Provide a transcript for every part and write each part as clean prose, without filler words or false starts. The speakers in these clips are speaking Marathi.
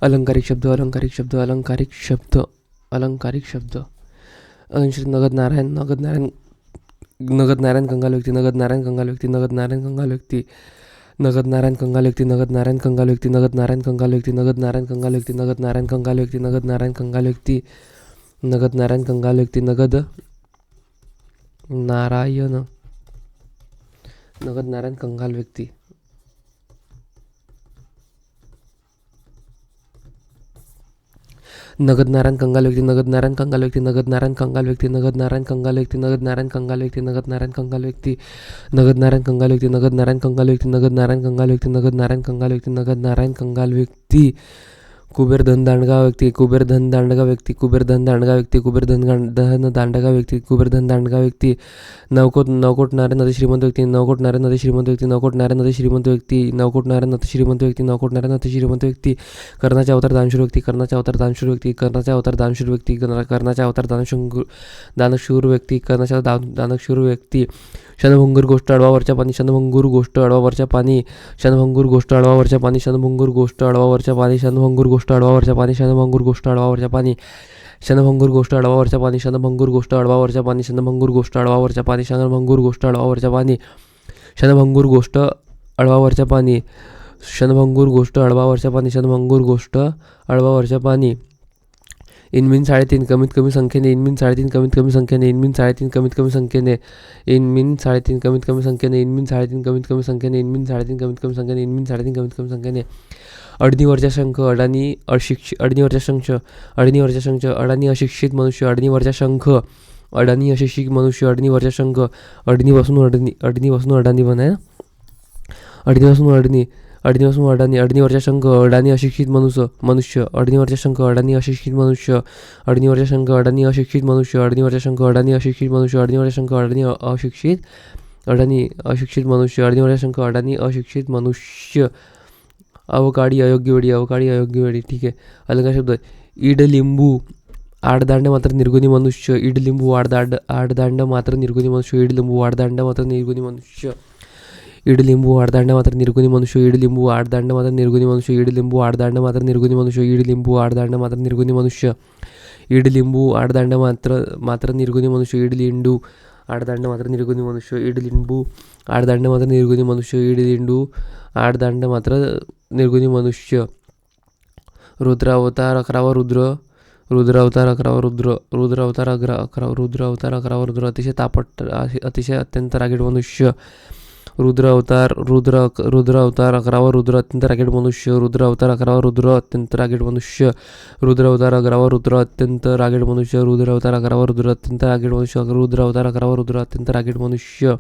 अलंकारिक शब्द अलंकारिक शब्द अलंकारिक शब्द अलंकारिक शब्द नगद नारायण नगद नारायण नगद नारायण कंगाल व्यक्ती नगद नारायण कंगाल व्यक्ती नगद नारायण कंगाल व्यक्ती नगद नारायण कंगाल व्यक्ती नगद नारायण कंगाल व्यक्ती नगद नारायण कंगाल व्यक्ती नगद नारायण कंगाल व्यक्ती नगद नारायण कंगाल व्यक्ती नगद नारायण कंगाल व्यक्ती नगद नारायण कंगाल व्यक्ती नगद नारायण नगद नारायण कंगाल व्यक्ती नगद नारायण कंगाल व्यक्ती नगद नारायण कंगाल व्यक्ती नगद नारायण कंगाल व्यक्ती नगद नारायण कंगाल व्यक्ती नगद नारायण कंगाल व्यक्ती नगद नारायण कंगाल व्यक्ती नगद नारायण कंगाल व्यक्ती नगद नारायण कंगाल व्यक्ती नगद नारायण कंगाल व्यक्ती नगद नारायण कंगाल व्यक्ती नगद नारायण कंगाल व्यक्ती कुबेर धन दांडगा व्यक्ती कुबेर धन दांडगा व्यक्ती कुबेर धन दांडगा व्यक्ती कुबेर धन दांडगा व्यक्ती कुबेर धन दांडगा व्यक्ती नवकोट नारायण अति श्रीमंत व्यक्ती नवकोट नारायण अति श्रीमंत व्यक्ती नवकोट नारायण अति श्रीमंत व्यक्ती नवकोट नारायण अति श्रीमंत व्यक्ती नवकोट नारायण अति श्रीमंत व्यक्ती कर्णाचे अवतार दानशूर व्यक्ती कर्णाचे अवतार दानशूर व्यक्ती कर्णाचे अवतार दानशूर व्यक्ती कर्णाचे अवतार दानशूर व्यक्ती कर्णाचे दानशूर व्यक्ती शनभंगूर गोष्ट अडवावरच्या पाणी शनभंगूर गोष्ट अडवावरच्या पाणी शनभंगूर गोष्ट अडवावरच्या पाणी शनभंगूर गोष्ट अडवावरच्या पाणी शनभंगूर गोष्ट अडवावरच्या पाणी शनभंगूर गोष्ट अडवावरच्या पाणी शनभंगूर गोष्ट अडवावरच्या पाणी शनभंगूर गोष्ट अडवावरच्या पाणी शनभंगूर गोष्ट अडवावरच्या पाणी शनभंगूर गोष्ट अडवावरच्या पाणी शनभंगूर गोष्ट अडवावरच्या पाणी शनभंगूर गोष्ट अडवावरच्या पाणी शनभंगूर गोष्ट अडवावरच्या पाणी इनमीन 3.5 कमीत कमी संख्येने इनमीन 3.5 कमीत कमी संख्येने इनमीन 3.5 कमीत कमी संख्येने इनमीन 3.5 कमीत कमी संख्येने इनमीन 3.5 कमीत कमी संख्येने इनमीन 3.5 कमीत कमी संख्येने इनमीन 3.5 कमीत कमी संख्येने अडणीवरच्या शंख अडाणी अडणीवरच्या शंख अडणीवरच्या शंख अडाणी अशिक्षित मनुष्य अडणीवरच्या शंख अडाणी अशिक्षित मनुष्य अडणीवरच्या शंख अडणीपासून अडाणी पण आहे अडणीपासून अडणी अडणीवरच्या शंख अडाणी अशिक्षित मनुष्य अडणीवरच्या शंख अडाणी अशिक्षित मनुष्य अडणीवरच्या शंख अडाणी अशिक्षित मनुष्य अडणीवरच्या शंख अडाणी अशिक्षित मनुष्य अडणीवरच्या शंख अडाणी अशिक्षित मनुष्य अडणीवरच्या शंख अडाणी अशिक्षित मनुष्य अवकाळी अयोग्य वेळी ठीक आहे. अलंकार शब्द इड लिंबू आडदांड मात्र निर्गुणी मनुष्य इड लिंबू आडदांड मात्र निर्गुणी मनुष्य इड लिंबू आडदांड मात्र निर्गुणी मनुष्य इड लिंबू आडदांड मात्र निर्गुणी मनुष्य इड लिंबू आडदांड मात्र निर्गुणी मनुष्य इड लिंबू आडदांड मात्र निर्गुणी मनुष्य इड लिंबू आडदांड मात्र निर्गुणी मनुष्य इड लिंबू आडदांड मात्र निर्गुणी मनुष्य इड लिंबू आडदांड मात्र निर्गुणी मनुष्य इड लिंबू आडदांड मात्र निर्गुणी मनुष्य इड लिंबू आडदांड मात्र निर्गुणी मनुष्य रुद्र अवतार 11वा रुद्र अवतार 11वा रुद्र अतिशय अत्यंत रागीट मनुष्य रुद्र अवतार 11वा रुद्र अत्यंत रागीट मनुष्य रुद्र अवतार 11वा रुद्र अत्यंत रागीट मनुष्य रुद्र अवतार 11वा रुद्र अत्यंत रागीट मनुष्य रुद्र अवतार 11वा रुद्र अत्यंत रागीट मनुष्य रुद्र अवतार 11वा रुद्र अत्यंत रागीट मनुष्य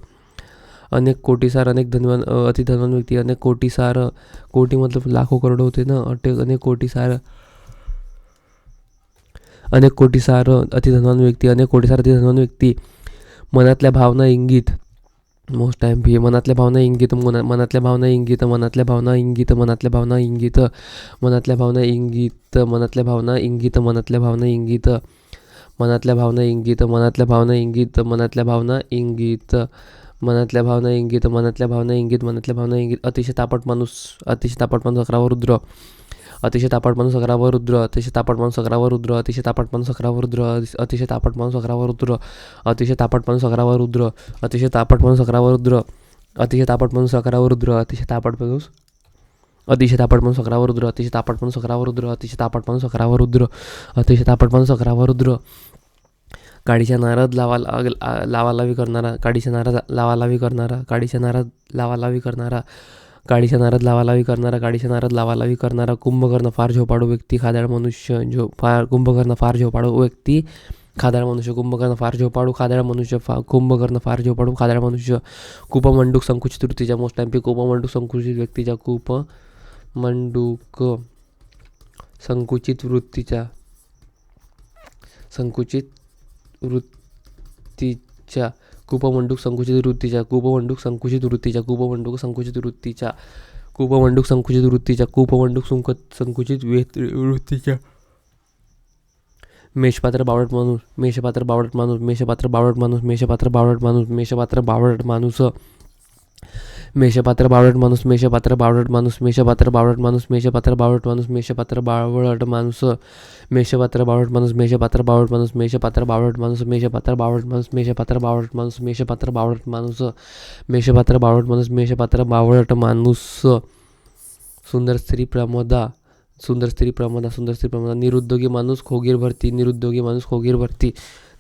अनेक कोटीसार अनेक धनवान अति धनवान व्यक्ती अनेक कोटीसार कोटी मतलब लाखो करोड होते ना अनेक कोटीसार अति धनवान व्यक्ती अनेक कोटीसार अति धनवान व्यक्ती मनातल्या भावना इंगित मोस्ट टाइम भी मनातल्या भावना इंगित मनातल्या भावना इंगित मनातल्या भावना इंगित मनातल्या भावना इंगित मनातल्या भावना इंगित मनातल्या भावना इंगित मनातल्या भावना इंगित मनातल्या भावना इंगित मनातल्या भावना इंगित मनातल्या भावना इंगित मनातल्या भावना इंगित मनातल्या भावना इंगित मनातल्या भावना इंगित अतिशय तापट माणूस 11वा रुद्र अतिशय तापट माणूस 11वा रुद्र अतिशय तापट माणूस 11वा रुद्र अतिशय तापट माणूस 11वा रुद्र अतिशय तापट माणूस 11वा रुद्र अतिशय तापट माणूस 11वा रुद्र अतिशय तापट माणूस 11वा रुद्र अतिशय तापट माणूस 11वा रुद्र अतिशय तापट माणूस अतिशय तापट माणूस 11वा रुद्र अतिशय तापट माणूस 11वा रुद्र अतिशय तापट माणूस 11वा रुद्र अतिशय तापट माणूस 11वा रुद्र काडीच्या नारद लावालावी करणारा काडीच्या नारद लावालावी करणारा काडीच्या नारद लावालावी करणारा काडीच्या नारद लावालावी करणारा काडीच्या नारद लावालावी करणारा कुंभकर्ण फार झोपाडू व्यक्ती खादाळ मनुष्य कुंभकर्ण फार झोपाडू व्यक्ती खादाळ मनुष्य कुंभकर्ण फार झोपाडू खादाळ मनुष्य कुंभकर्ण फार झोपाडू खादाळ मनुष्य कूपमंडूक संकुचित वृत्तीच्या मोस्ट टाइम कूपमंडूक संकुचित व्यक्तीच्या कूपमंडूक संकुचित वृत्तीच्या कूपमंडूक संकुचित वृत्तीच्या कूपमंडूक संकुचित वृत्तीच्या कूपमंडूक संकुचित वृत्तीच्या कूपमंडूक संकुचित वृत्तीच्या कूपमंडूक संकुचित वृत्तीच्या मेषपात्र बावळट माणूस मेषपात्र बावळट माणूस मेषपात्र बावळट माणूस मेषपात्र बावळट माणूस मेषपात्र बावळट माणूस मेषपात्र बावळट माणूस, मेषपात्र बावळट माणूस, मेषपात्र बावळट माणूस, मेषपात्र बावळट माणूस, मेषपात्र बावळट माणूस, मेषपात्र बावळट माणूस, मेषपात्र बावळट माणूस, मेषपात्र बावळट माणूस, मेषपात्र बावळट माणूस, मेषपात्र बावळट माणूस, मेषपात्र बावळट माणूस, मेषपात्र बावळट माणूस, मेषपात्र बावळट माणूस. सुंदर स्त्री प्रमोदा, सुंदर स्त्री प्रमोदा, सुंदर स्त्री प्रमोदा. निरुद्योगी माणूस खोगीर भरती, निरुद्योगी माणूस खोगीर भरती,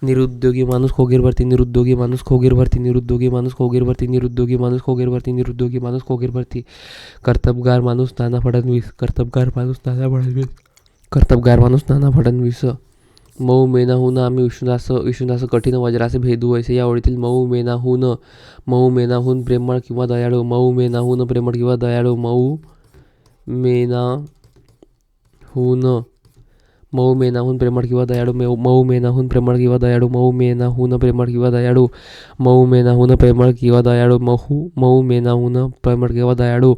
निरुद्योगी माणूस खोगीर भरती, निरुद्योगी माणूस खोगीर भरती, निरुद्योगी माणूस खोगीर भरती, निरुद्योगी माणूस खोगीर भरती, निरुद्योगी माणूस खोगीर भरती. कर्तबगार माणूस नाना फडणवीस, कर्तबगार माणूस नाना फडणवीस, कर्तबगार माणूस नाना फडणवीस. मऊ मेनाहून आम्ही विष्णुदास कठीण वज्राचे भेदू ऐसे या ओळीतील मऊ मेनाहून प्रेमळ किंवा दयाळू, मऊ मेनाहून प्रेमळ किंवा दयाळू, मऊ मेनाहून प्रेमळ किंवा दयाळू, मऊ मेनाहून प्रेमळ किंवा दयाळू, मऊ मेनाहून प्रेमळ किंवा दयाळू, मऊ मेनाहून प्रेमळ किंवा दयाळू, मऊ मेनाहून प्रेमळ किंवा दयाळू,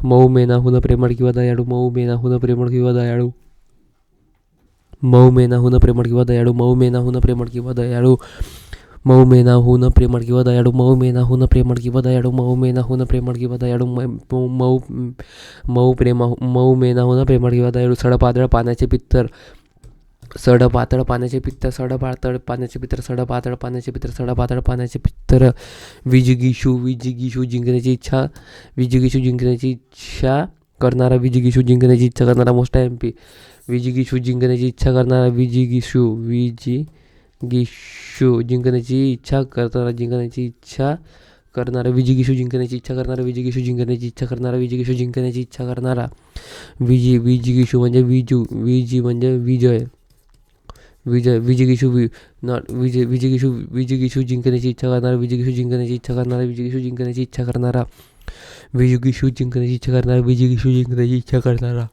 मऊ मेनाहून प्रेमळ किंवा दयाळू, मऊ मेनाहून प्रेमळ किंवा दयाळू, मऊ मेनाहून प्रेमळ किंवा दयाळू, मऊ मेनाहून प्रेमळ किंवा दयाळू, मऊ मेनाहून प्रेमळ किंवा दयाळू, मऊ मेनाहून प्रेमळ किंवा दयाळू, मऊ मेनाहून प्रेमळ किंवा दयाळू, मऊ मेनाहून प्रेमळ किंवा दयाळू. सडपातळ पाण्याचे पित्तर, सडपातळ पाण्याचे पित्तर, सडपातळ पाण्याचे पित्तर, सडपातळ पाण्याचे पित्तर, सडपातळ पाण्याचे पित्तर. विजिगीषू जिंकण्याची इच्छा, विजिगीषू जिंकण्याची इच्छा करणारा, विजिगीषू जिंकण्याची इच्छा करणारा मोठा MP. विजिगीषू जिंकण्याची इच्छा करणारा, विजिगीषू जिंकण्याची इच्छा करणारा, जिंकण्याची इच्छा करणारा, विजिगीषू जिंकण्याची इच्छा करणारा, विजिगीषू जिंकण्याची इच्छा करणारा, विजिगीषू जिंकण्याची इच्छा करणारा. विजिगीषू म्हणजे विजी म्हणजे विजय, विजिगीषू विजिगीषू जिंकण्याची इच्छा करणारा, विजिगीषू जिंकण्याची इच्छा करणारा, विजिगीषू जिंकण्याची इच्छा करणारा, विजिगीषू जिंकण्याची इच्छा करणारा, विजिगीषू जिंकण्याची इच्छा करणारा,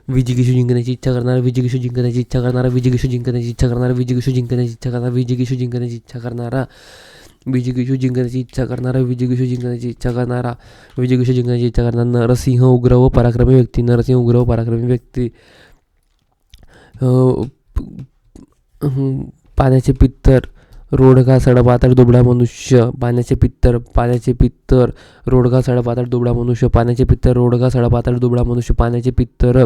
विजिगीषू जिंकण्याची इच्छा करणारा, विजिगीषू जिंकण्याची इच्छा करणारा, विजिगीषू जिंकण्याची इच्छा करणारा, विजिगीषू जिंकण्याची इच्छा करणारा, विजिगीषू जिंकण्याची इच्छा करणारा, विजिगीषू जिंकण्याची इच्छा करणारा, विजिगीषू जिंकण्याची इच्छा करणारा, विजिगीषू जिंकण्याची इच्छा करणारा. नरसिंह उग्र व पराक्रमी व्यक्ती, नरसिंह उग्र व पराक्रमी व्यक्ती. पाण्याचे पित्तर, रोडगा सडपातळ दुबळा मनुष्य, पाण्याचे पित्तर, पाण्याचे पित्तर, रोडगा सडपातळ दुबळा मनुष्य, पाण्याचे पित्तर, रोडगा सडपातळ दुबळा मनुष्य, पाण्याचे पित्तर,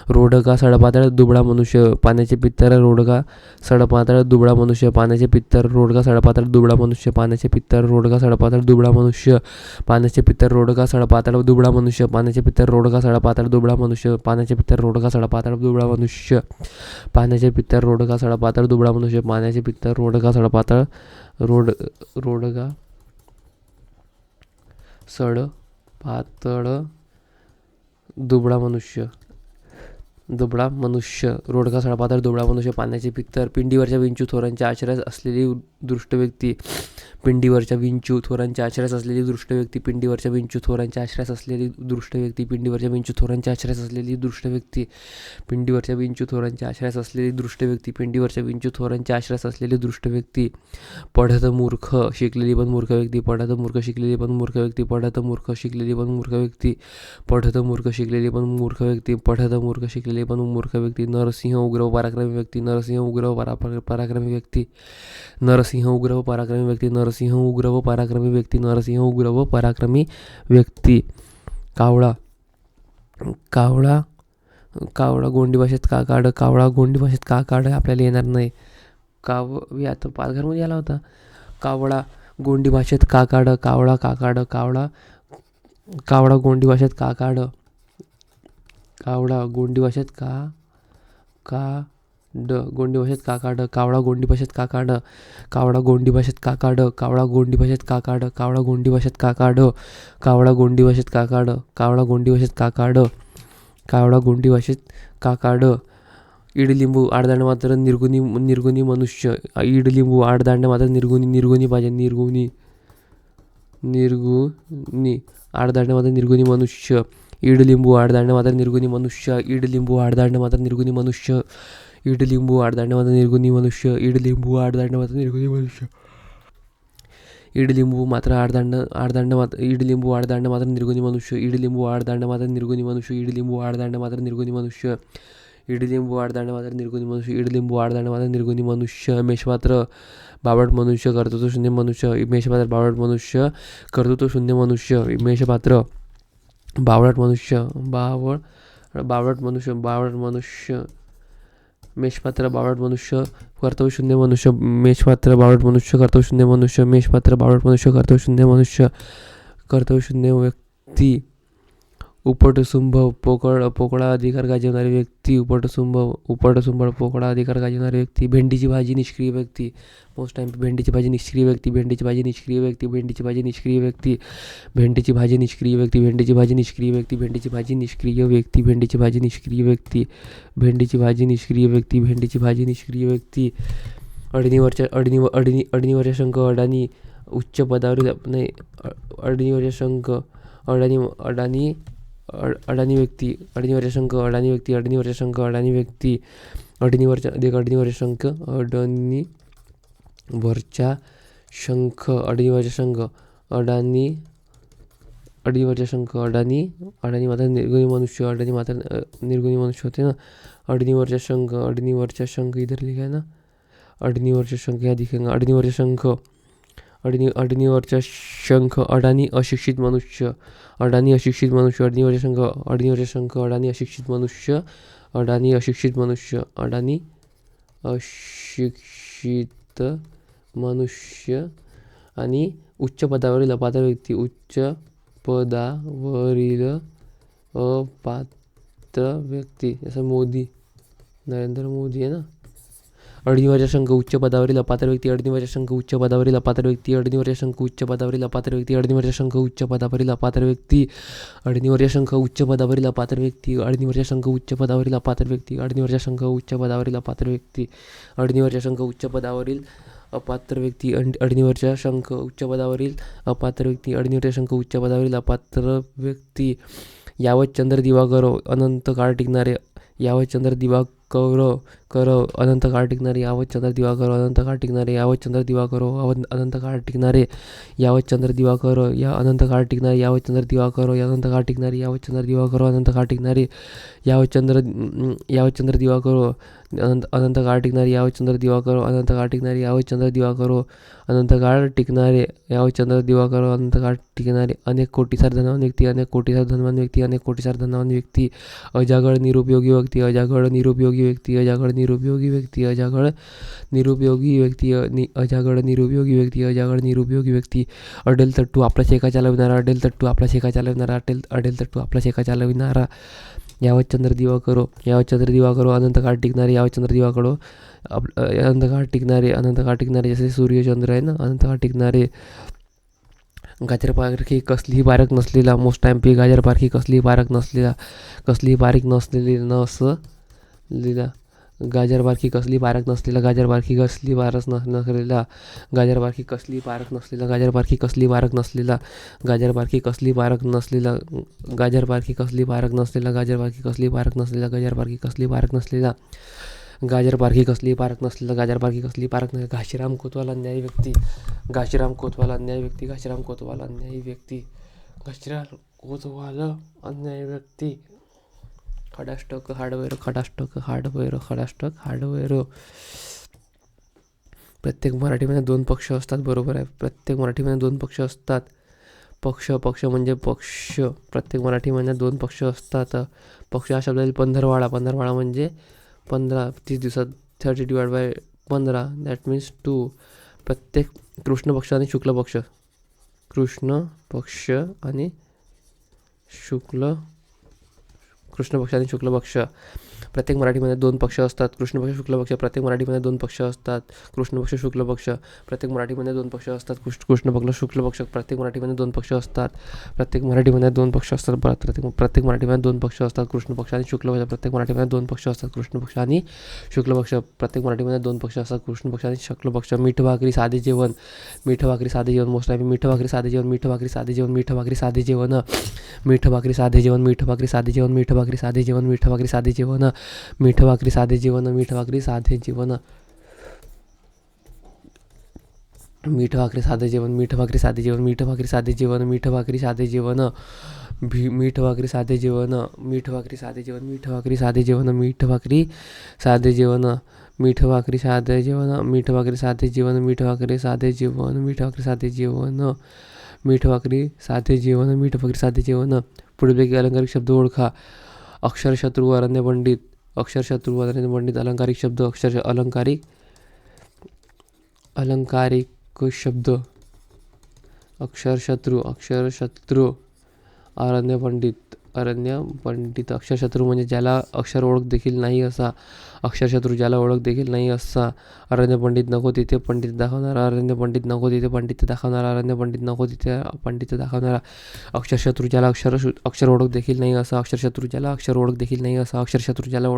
रोडगा सडपातळ दुबळा मनुष्य, पाण्याचे पित्तर, रोडगा सडपातळ दुबळा मनुष्य, पाण्याचे पित्तर, रोडगा सडपातळ दुबळा मनुष्य, पाण्याचे पित्तर, रोडगा सडपातळ दुबळा मनुष्य, पाण्याचे पित्तर, रोडगा सडपातळ दुबळा मनुष्य, पाण्याचे पित्तर, रोडगा सडपातळ दुबळा मनुष्य, पाण्याचे पित्तर, रोडगा सडपातळ दुबळा मनुष्य, पाण्याचे पित्तर, रोडगा सडपातळ दुबळा मनुष्य, पाण्याचे पित्तर, रोडगा सडपातळ रोडगा सडपातळ दुबळा मनुष्य, दुबळा मनुष्य, रोडगा सडपातळ दुबळा मनुष्य. पाण्याचे पित्तर, पिंडीवरच्या विंचू थोरांच्या आश्रयास असलेली दृष्ट व्यक्ती, पिंडीवरच्या विंचू थोरांच्या आश्रयास असलेली दृष्ट व्यक्ती, पिंडीवरच्या विंचू थोरांच्या आश्रयास असलेली दृष्ट व्यक्ती, पिंडीवरच्या विंचू थोरांच्या आश्रयास असलेली दृष्ट व्यक्ती, पिंडीवरच्या विंचू थोरांच्या आश्रयास असलेली दृष्ट व्यक्ती, पिंडीवरच्या विंचू थोरांच्या आश्रयास असलेली दृष्ट व्यक्ती. पढत मूर्ख शिकलेली पण मूर्ख व्यक्ती, पढत मूर्ख शिकलेली पण मूर्ख व्यक्ती, पढत मूर्ख शिकलेली पण मूर्ख व्यक्ती, पढत मूर्ख शिकलेली पण मूर्ख व्यक्ती, पढत मूर्ख शिकलेली पण मूर्ख व्यक्ती. नरसिंह उग्र व पराक्रमी व्यक्ती, नरसिंह उग्र व पराक्रमी व्यक्ती, नरसिंह उग्र व पराक्रमी व्यक्ती, नरसिंह उग्र व पराक्रमी व्यक्ती, नरसिंह उग्र व पराक्रमी व्यक्ती. कावळा, कावळा, कावळा गोंडी भाषेत का काढ, कावळा गोंडी भाषेत का काढ आपल्याला येणार नाही. आता पालघरमध्ये आला होता. कावळा गोंडी भाषेत का काढ, कावळा का काढ, कावळा, कावळा गोंडी भाषेत का काढ, कावळा गोंडी भाषेत गोंडी भाषेत का काढ, कावळा गोंडी भाषेत का काढ, कावळा गोंडी भाषेत का काढ, कावळा गोंडी भाषेत का काढ, कावळा गोंडी भाषेत का काढ, कावळा गोंडी भाषेत का काढ, कावळा गोंडी भाषेत का काढ, कावळा गोंडी भाषेत का काढ. इडलिंबू आडदांड मात्र निर्गुणी मनुष्य, इडलिंबू आडदांड मात्र निर्गुणी पाहिजे, निर्गुणी आडदांड मात्र निर्गुणी मनुष्य, इडलिंबू आडदांड मात्र निर्गुणी मनुष्य, इडलिंबू आडदांड मात्र निर्गुणी मनुष्य, इडलिंबू आडदांड मात्र निर्गुणी मनुष्य, इडलिंबू आडदांड मात्र निर्गुणी मनुष्य, इडलिंबू मात्र आडदांड मात्र, इडलिंबू आडदांड मात्र निर्गुणी मनुष्य, इडलिंबू आडदांड मात्र निर्गुणी मनुष्य, इडलिंबू आडदांड मात्र निर्गुणी मनुष्य, इडलिंबू आडदाणे मात्र निर्गुणी मनुष्य, इडलिंबू आडदाणे मात्र निर्गुणी मनुष्य, मेषपात्र बावळट मनुष्य, कर्तृत्व शून्य मनुष्य, मेषपात्र बावळट मनुष्य, कर्तृत्व शून्य मनुष्य, मेषपात्र बावळट मनुष्य, बावळट मनुष्य, मेषपात्र बावळट मनुष्य, कर्तव्य शून्य मनुष्य, मेषपात्र बावळट मनुष्य, कर्तव्य शून्य मनुष्य, मेषपात्र बावळट मनुष्य, कर्तव्य शून्य मनुष्य, कर्तव्य शून्य व्यक्ती, उपटसुंभ पोकळा अधिकार गाजवणारी व्यक्ती, उपटसुंभ पोकळा अधिकार गाजवणारी व्यक्ती, भेंडीची भाजी निष्क्रिय व्यक्ती, मोस्ट टाइम भेंडीची भाजी निष्क्रिय व्यक्ती, भेंडीची भाजी निष्क्रिय व्यक्ती, भेंडीची भाजी निष्क्रिय व्यक्ती, भेंडीची भाजी निष्क्रिय व्यक्ती, भेंडीची भाजी निष्क्रिय व्यक्ती, भेंडीची भाजी निष्क्रिय व्यक्ती, भेंडीची भाजी निष्क्रिय व्यक्ती, भेंडीची भाजी निष्क्रिय व्यक्ती, भेंडीची भाजी निष्क्रिय व्यक्ती, अडणीवरच्या शंख अडाणी उच्च पदावरील नाही अडणीवरच्या शंख अडाणी व्यक्ती, अडणीवरच्या शंख अडाणी व्यक्ती, अडणीवरच्या शंख अडाणी व्यक्ती, अडणीवरच्या शंख अडाणी मात्र निर्गुणी मनुष्य, अडाणी मात्र निर्गुणी मनुष्य होते ना. अडणीवरच्या शंख इधर लिखा है ना, अडणीवरच्या शंख या दिखेगा, अडणीवरच्या शंख अडाणी अशिक्षित मनुष्य, अडाणी अशिक्षित मनुष्य, अडणीवरच्या शंख अडाणी अशिक्षित मनुष्य, अडाणी अशिक्षित मनुष्य, अडाणी अशिक्षित मनुष्य आणि उच्च पदावरील अपात्र व्यक्ती, उच्च पदावरील अपात्र व्यक्ती, जसं मोदी, नरेंद्र मोदी आहे ना. अडणीवरच्या शंख उच्च पदावरील अपात्र व्यक्ती, अडणीवरच्या शंख उच्च पदावरील अपात्र व्यक्ती, अडणीवरच्या शंख उच्च पदावरील अपात्र व्यक्ती, अडणीवरच्या शंख उच्च पदावरील अपात्र व्यक्ती, अडणीवरच्या शंख उच्च पदावरील अपात्र व्यक्ती, अडणीवरच्या शंख उच्च पदावरील अपात्र व्यक्ती, अडणीवरच्या शंख उच्च पदावरील अपात्र व्यक्ती, अडणीवरच्या शंख उच्च पदावरील अपात्र व्यक्ती, अडणीवरच्या शंख उच्च पदावरील अपात्र व्यक्ती, अडणीवरच्या शंख उच्च पदावरील अपात्र व्यक्ती, यावत चंद्र दिवाकर अनंत काळ टिकणारे, यावत चंद्र दिवाकर अनंत काळ टिकणारे, यावत चंद्र दिवाकर अनंत काळ टिकणारे, यावत चंद्र दिवाकर अनंत काळ टिकणारे, यावत चंद्र दिवाकर या अनंत काळ टिकणारे, यावत चंद्र दिवाकर या अनंत काळ टिकणारे, यावत चंद्र दिवाकर अनंत काळ टिकणारे, यावत चंद्र दिवाकर अनंत काळ टिकणारे, यावत चंद्र दिवाकर अनंत काळ टिकणारे, यावत चंद्र दिवाकर अनंत काळ टिकणारे, यावत चंद्र दिवाकर अनंत काळ टिकणारे, अनेक कोटीसार धनवान व्यक्ती, अनेक कोटीसार धनवान व्यक्ती, अनेक कोटीसार धनवान व्यक्ती, अजागळ निरुपयोगी व्यक्ती, अजागळ निरुपयोगी व्यक्ती, अजागळ निरुपयोगी व्यक्ती, अजागळ निरुपयोगी व्यक्ती, अजागळ निरुपयोगी व्यक्ती, अजागळ निरुपयोगी व्यक्ती, अडेल तट्टू आपला शेका चालविणारा, अडेल तट्टू आपला शेका चालविणारा, अडेल तट्टू आपला शेका चालविणारा, यावत चंद्र दिवाकर अनंत काळ टिकणारे, यावत चंद्र दिवाकर अनंत काळ टिकणारे, जसे सूर्य चंद्र आहे ना, अनंत काळ टिकणारे, गाजरपारखी कसलीही पारख नसलेला, मोस्ट टाइम पी गाजरपारखी कसलीही पारख नसलेला, गाजरपारखी कसली पारख नसलेला, गाजरपारखी कसली पारख नसलेला, गाजरपारखी कसली पारख नसलेला, गाजरपारखी कसली पारख नसलेला, गाजरपारखी कसली पारख नसलेला, गाजरपारखी कसली पारख नसलेला, गाजरपारखी कसली पारख नसलेला, गाजरपारखी कसली पारख नसलेला, गाजरपारखी कसली पारख नसलेला, गाजरपारखी कसली पारख नसलेला, घाशीराम कोतवाल अन्यायी व्यक्ती, घाशीराम कोतवाल अन्यायी व्यक्ती, घाशीराम कोतवाल अन्यायी व्यक्ती, घाशीराम कोतवाल अन्यायी व्यक्ती, खडाष्टक हार्डवेअर, खडाष्टक हार्डवेअर, खडाष्टक हार्डवेअर. प्रत्येक मराठीमध्ये दोन पक्ष असतात, बरोबर आहे. प्रत्येक मराठीमध्ये दोन पक्ष असतात. पक्ष म्हणजे पक्ष. प्रत्येक मराठीमध्ये दोन पक्ष असतात. पक्ष हा शब्द पंधरवाडा म्हणजे 15 30 दिवसात 30/15 दॅट मीन्स 2. प्रत्येक कृष्ण पक्ष आणि शुक्ल पक्ष, कृष्ण पक्ष आणि शुक्ल पक्ष. प्रत्येक मराठीमध्ये दोन पक्ष असतात, कृष्ण पक्ष शुक्ल पक्ष. प्रत्येक मराठीमध्ये दोन पक्ष असतात, कृष्ण पक्ष शुक्ल पक्ष. प्रत्येक मराठीमध्ये दोन पक्ष असतात, कृष्ण पक्ष शुक्ल पक्ष. प्रत्येक मराठीमध्ये दोन पक्ष असतात, प्रत्येक मराठीमध्ये दोन पक्ष असतात. प्रत्येक मराठीमध्ये दोन पक्ष असतात, कृष्ण पक्ष आणि शुक्ल पक्ष. प्रत्येक मराठीमध्ये दोन पक्ष असतात, कृष्ण पक्ष आणि शुक्ल पक्ष. प्रत्येक मराठीमध्ये दोन पक्ष असतात, कृष्ण पक्ष आणि शुक्ल पक्ष. मीठ भाकरी साधे जेवण, मीठ भाकरी साधे जेवण. मोस्ट टाइम मीठ भाकरी साधे जेवण, मीठ भाकरी साधे जेवण, मीठ भाकरी साधे जेवण, मीठ भाकरी साधे जेवण, मीठ भाकरी साधे जेवण, मीठ भाकरी साधे जेवण, मीठ भाकरी साधे जेवण, मीठ भाकरी साधे जेवण, मीठ भाकरी साधे जेवण. मीठ भाकरी साधे जेवण, मीठ भाकरी साधे जेवण, मीठ भाकरी साधे जेवण, मीठ भाकरी साधे जेवण, मीठ भाकरी साधे जेवण, मीठ भाकरी साधे जेवण, मीठ भाकरी साधे जेवण, मीठ भाकरी साधे जेवण, मीठ भाकरी साधे जेवण, मीठ भाकरी साधे जेवण, मीठ भाकरी साधे जेवण, मीठ भाकरी साधे जेवण, मीठ भाकरी साधे जेवण, मीठ भाकरी साधे जेवण. पुढीलपैकी अलंकारिक शब्द ओळखा. अक्षरशत्रू अरण्य पंडित, अक्षरशत्रू अरण्य पंडित. अलंकारिक शब्द अलंकारिक शब्द अक्षरशत्रू अरण्य पंडित. अक्षरशत्रू म्हणजे ज्याला अक्षर ओळख देखील नाही असा. अक्षरशत्रू ज्याला ओळख देखील नाही असा. अरण्य पंडित नको तिथे पंडित दाखवणारा, अरण्य पंडित नको तिथे पंडित दाखवणारा, अरण्य पंडित नको तिथे पंडित दाखवणारा. अक्षरशत्रू ज्याला अक्षर ओळख देखील नाही असा. अक्षरशत्रू ज्याला अक्षर ओळख देखील नाही असा. अक्षरशत्रू ज्याला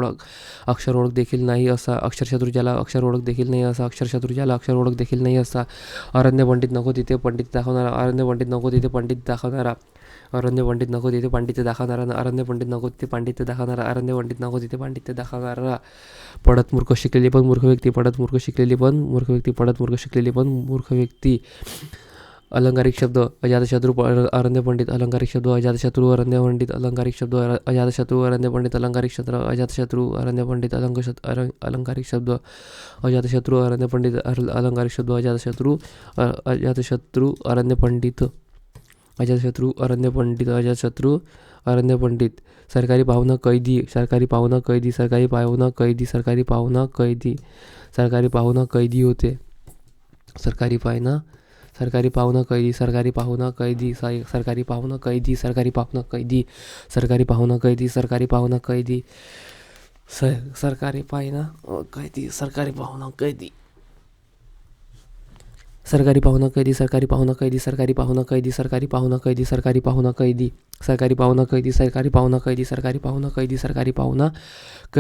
अक्षर ओळख देखील नाही असा. अक्षरशत्रू ज्याला अक्षर ओळख देखील नाही असा. अक्षरशत्रू ज्याला अक्षर ओळख देखील नाही असा. अरण्य पंडित नको तिथे पंडित दाखवणारा, अरण्य पंडित नको तिथे पंडित दाखवणारा, अरण्य पंडित नको तिथे पांडित्य दाखवणारा, अरण्य पंडित नको तिथे पांडित्य दाखवणारा, अरण्य पंडित नको तिथे पांडित्य दाखवणारा. पडत मूर्ख शिकलेली पण मूर्ख व्यक्ती, पडत मूर्ख शिकलेली पण मूर्ख व्यक्ती, पडत मूर्ख शिकलेली पण मूर्ख व्यक्ती. अलंकारिक शब्द अजातशत्रू अरण्य पंडित. अलंकारिक शब्द अजातशत्रू अरण्य पंडित. अलंकारिक शब्द अजातशत्रू अरण्य पंडित. अलंकारिक शब्द अजातशत्रू अरण्य पंडित. अलंकारिक शब्द अजातशत्रू अरण्य पंडित. अलंकारिक शब्द अजातशत्रू अरण्य पंडित. अजातशत्रू अरण्य पंडित. अजातशत्रू अरण्य पंडित. सरकारी पाहुणा कैदी, सरकारी पाहुणा कैदी, सरकारी पाहुणा कैदी, सरकारी पाहुणा कैदी, सरकारी पाहुणा कैदी होते. सरकारी पाहुणा कैदी, सरकारी पाहुणा कैदी, सरकारी पाहुणा कैदी, सरकारी पाहुणा कैदी, सरकारी पाहुणा कैदी, सरकारी पाहुणा कैदी, सरकारी पाहुणा कैदी, सरकारी पाहुणा कैदी, सरकारी पाहुणा कैदी, सरकारी पाहुणा कैदी, सरकारी पाहुणा कैदी, सरकारी पाहुणा कैदी, सरकारी पाहुणा कैदी, सरकारी पाहुणा कैदी, सरकारी पाहुणा कैदी, सरकारी पाहुणा कैदी, सरकारी पाहुणा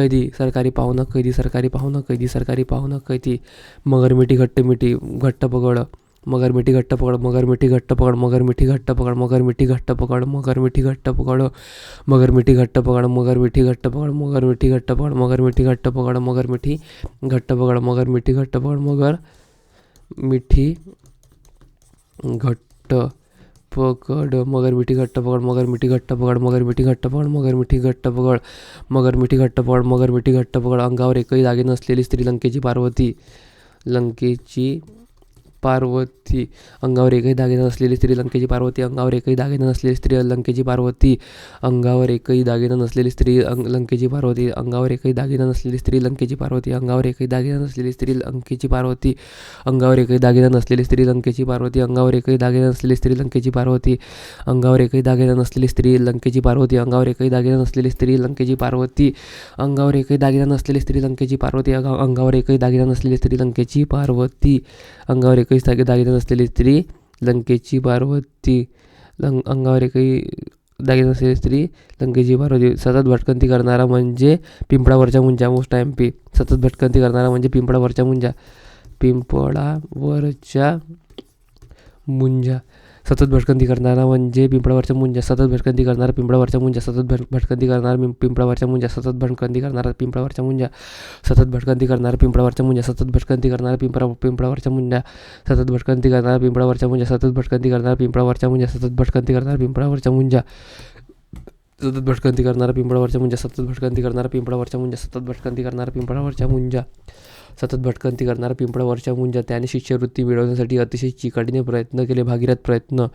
कैदी, सरकारी पाहुणा कैदी, सरकारी पाहुणा कैदी, सरकारी पाहुणा कैदी. मगर मिठी घट्ट मिठी घट्ट पकड, मगर मिठी घट्ट पकड, मगर मिठी घट्ट पकड, मगर मिठी घट्ट पकड, मगर मिठी घट्ट पकड, मगर मिठी घट्ट पकड, मगर मिठी घट्ट पकड, मगर मिठी घट्ट पकड, मगर मिठी घट्ट पकड, मगर मिठी घट्ट पकड, मगर मिठी घट्ट पकड, मगर मिठी घट्ट पकड, मगर मिठी घट्ट पकड, मगर मिठी घट्ट पकड, मगर मिठी घट्ट पकड, मगर मिठी घट्ट पकड, मगर मिठी घट्ट पकड, मगर मिठी घट्ट पकड, मगर मिठी घट्ट पकड. अंगावर एकही दागिने नसलेली स्त्री लंकेची पार्वती, लंकेची पार्वती. अंगावर एकही दागिना नसलेली स्त्री लंकेची पार्वती, अंगावर एकही दागिना नसलेली स्त्री लंकेची पार्वती, अंगावर एकही दागिना नसलेली स्त्री लंकेची पार्वती, अंगावर एकही दागिना नसलेली स्त्री लंकेची पार्वती, अंगावर एकही दागिना नसलेली स्त्री लंकेची पार्वती, अंगावर एकही दागिना नसलेली स्त्री लंकेची पार्वती, अंगावर एकही दागिना नसलेली स्त्री लंकेची पार्वती, अंगावर एकही दागिना नसलेली स्त्री लंकेची पार्वती, अंगावर एकही दागिना नसलेली स्त्री लंकेची पार्वती, अंगावर एकही दागिना नसलेली स्त्री लंकेची पार्वती, अंगावर एकही दागिना नसलेली स्त्री लंकेची पार्वती, अंगावर एकही दागिना नसलेली स्त्री लंकेची पार्वती, अंगावर एकही दागिना नसलेली स्त्री लंकेची पार्वती. सतत भटकंती करणारा म्हणजे पिंपळावरच्या मुंजा. Most MP. सतत भटकंती करणारा म्हणजे पिंपळावरच्या मुंजा, पिंपळावरच्या मुंजा. सतत भटकंती करणारा म्हणजे पिंपळावरच्या मुंजा, सतत भटकंती करणारा पिंपळावरच्या मुंजा, सतत भटकंती करणारा पिंपळावरच्या मुंजा, सतत भटकंती करणारा पिंपळावरच्या मुंजा, सतत भटकंती करणारा पिंपळावरच्या मुंजा, सतत भटकंती करणारा पिंपळावरच्या मुंजा, सतत भटकंती करणारा पिंपळावरच्या मुंजा, सतत भटकंती करणारा पिंपळावरच्या मुंजा, सतत भटकंती करणारा पिंपळावरच्या मुंजा, सतत भटकंती करणारा पिंपळावरच्या मुंजा, सतत भटकंती करणारा पिंपळावरच्या मुंजा, सतत भटकंती करणारा पिंपळावरच्या मुंजा, सतत भटकंती करणारा पिंपळावरच्या मुंजा. त्याने शिष्यवृत्ती मिळवण्यासाठी अतिशय चिकाटीने प्रयत्न केले. भागीरथ प्रयत्न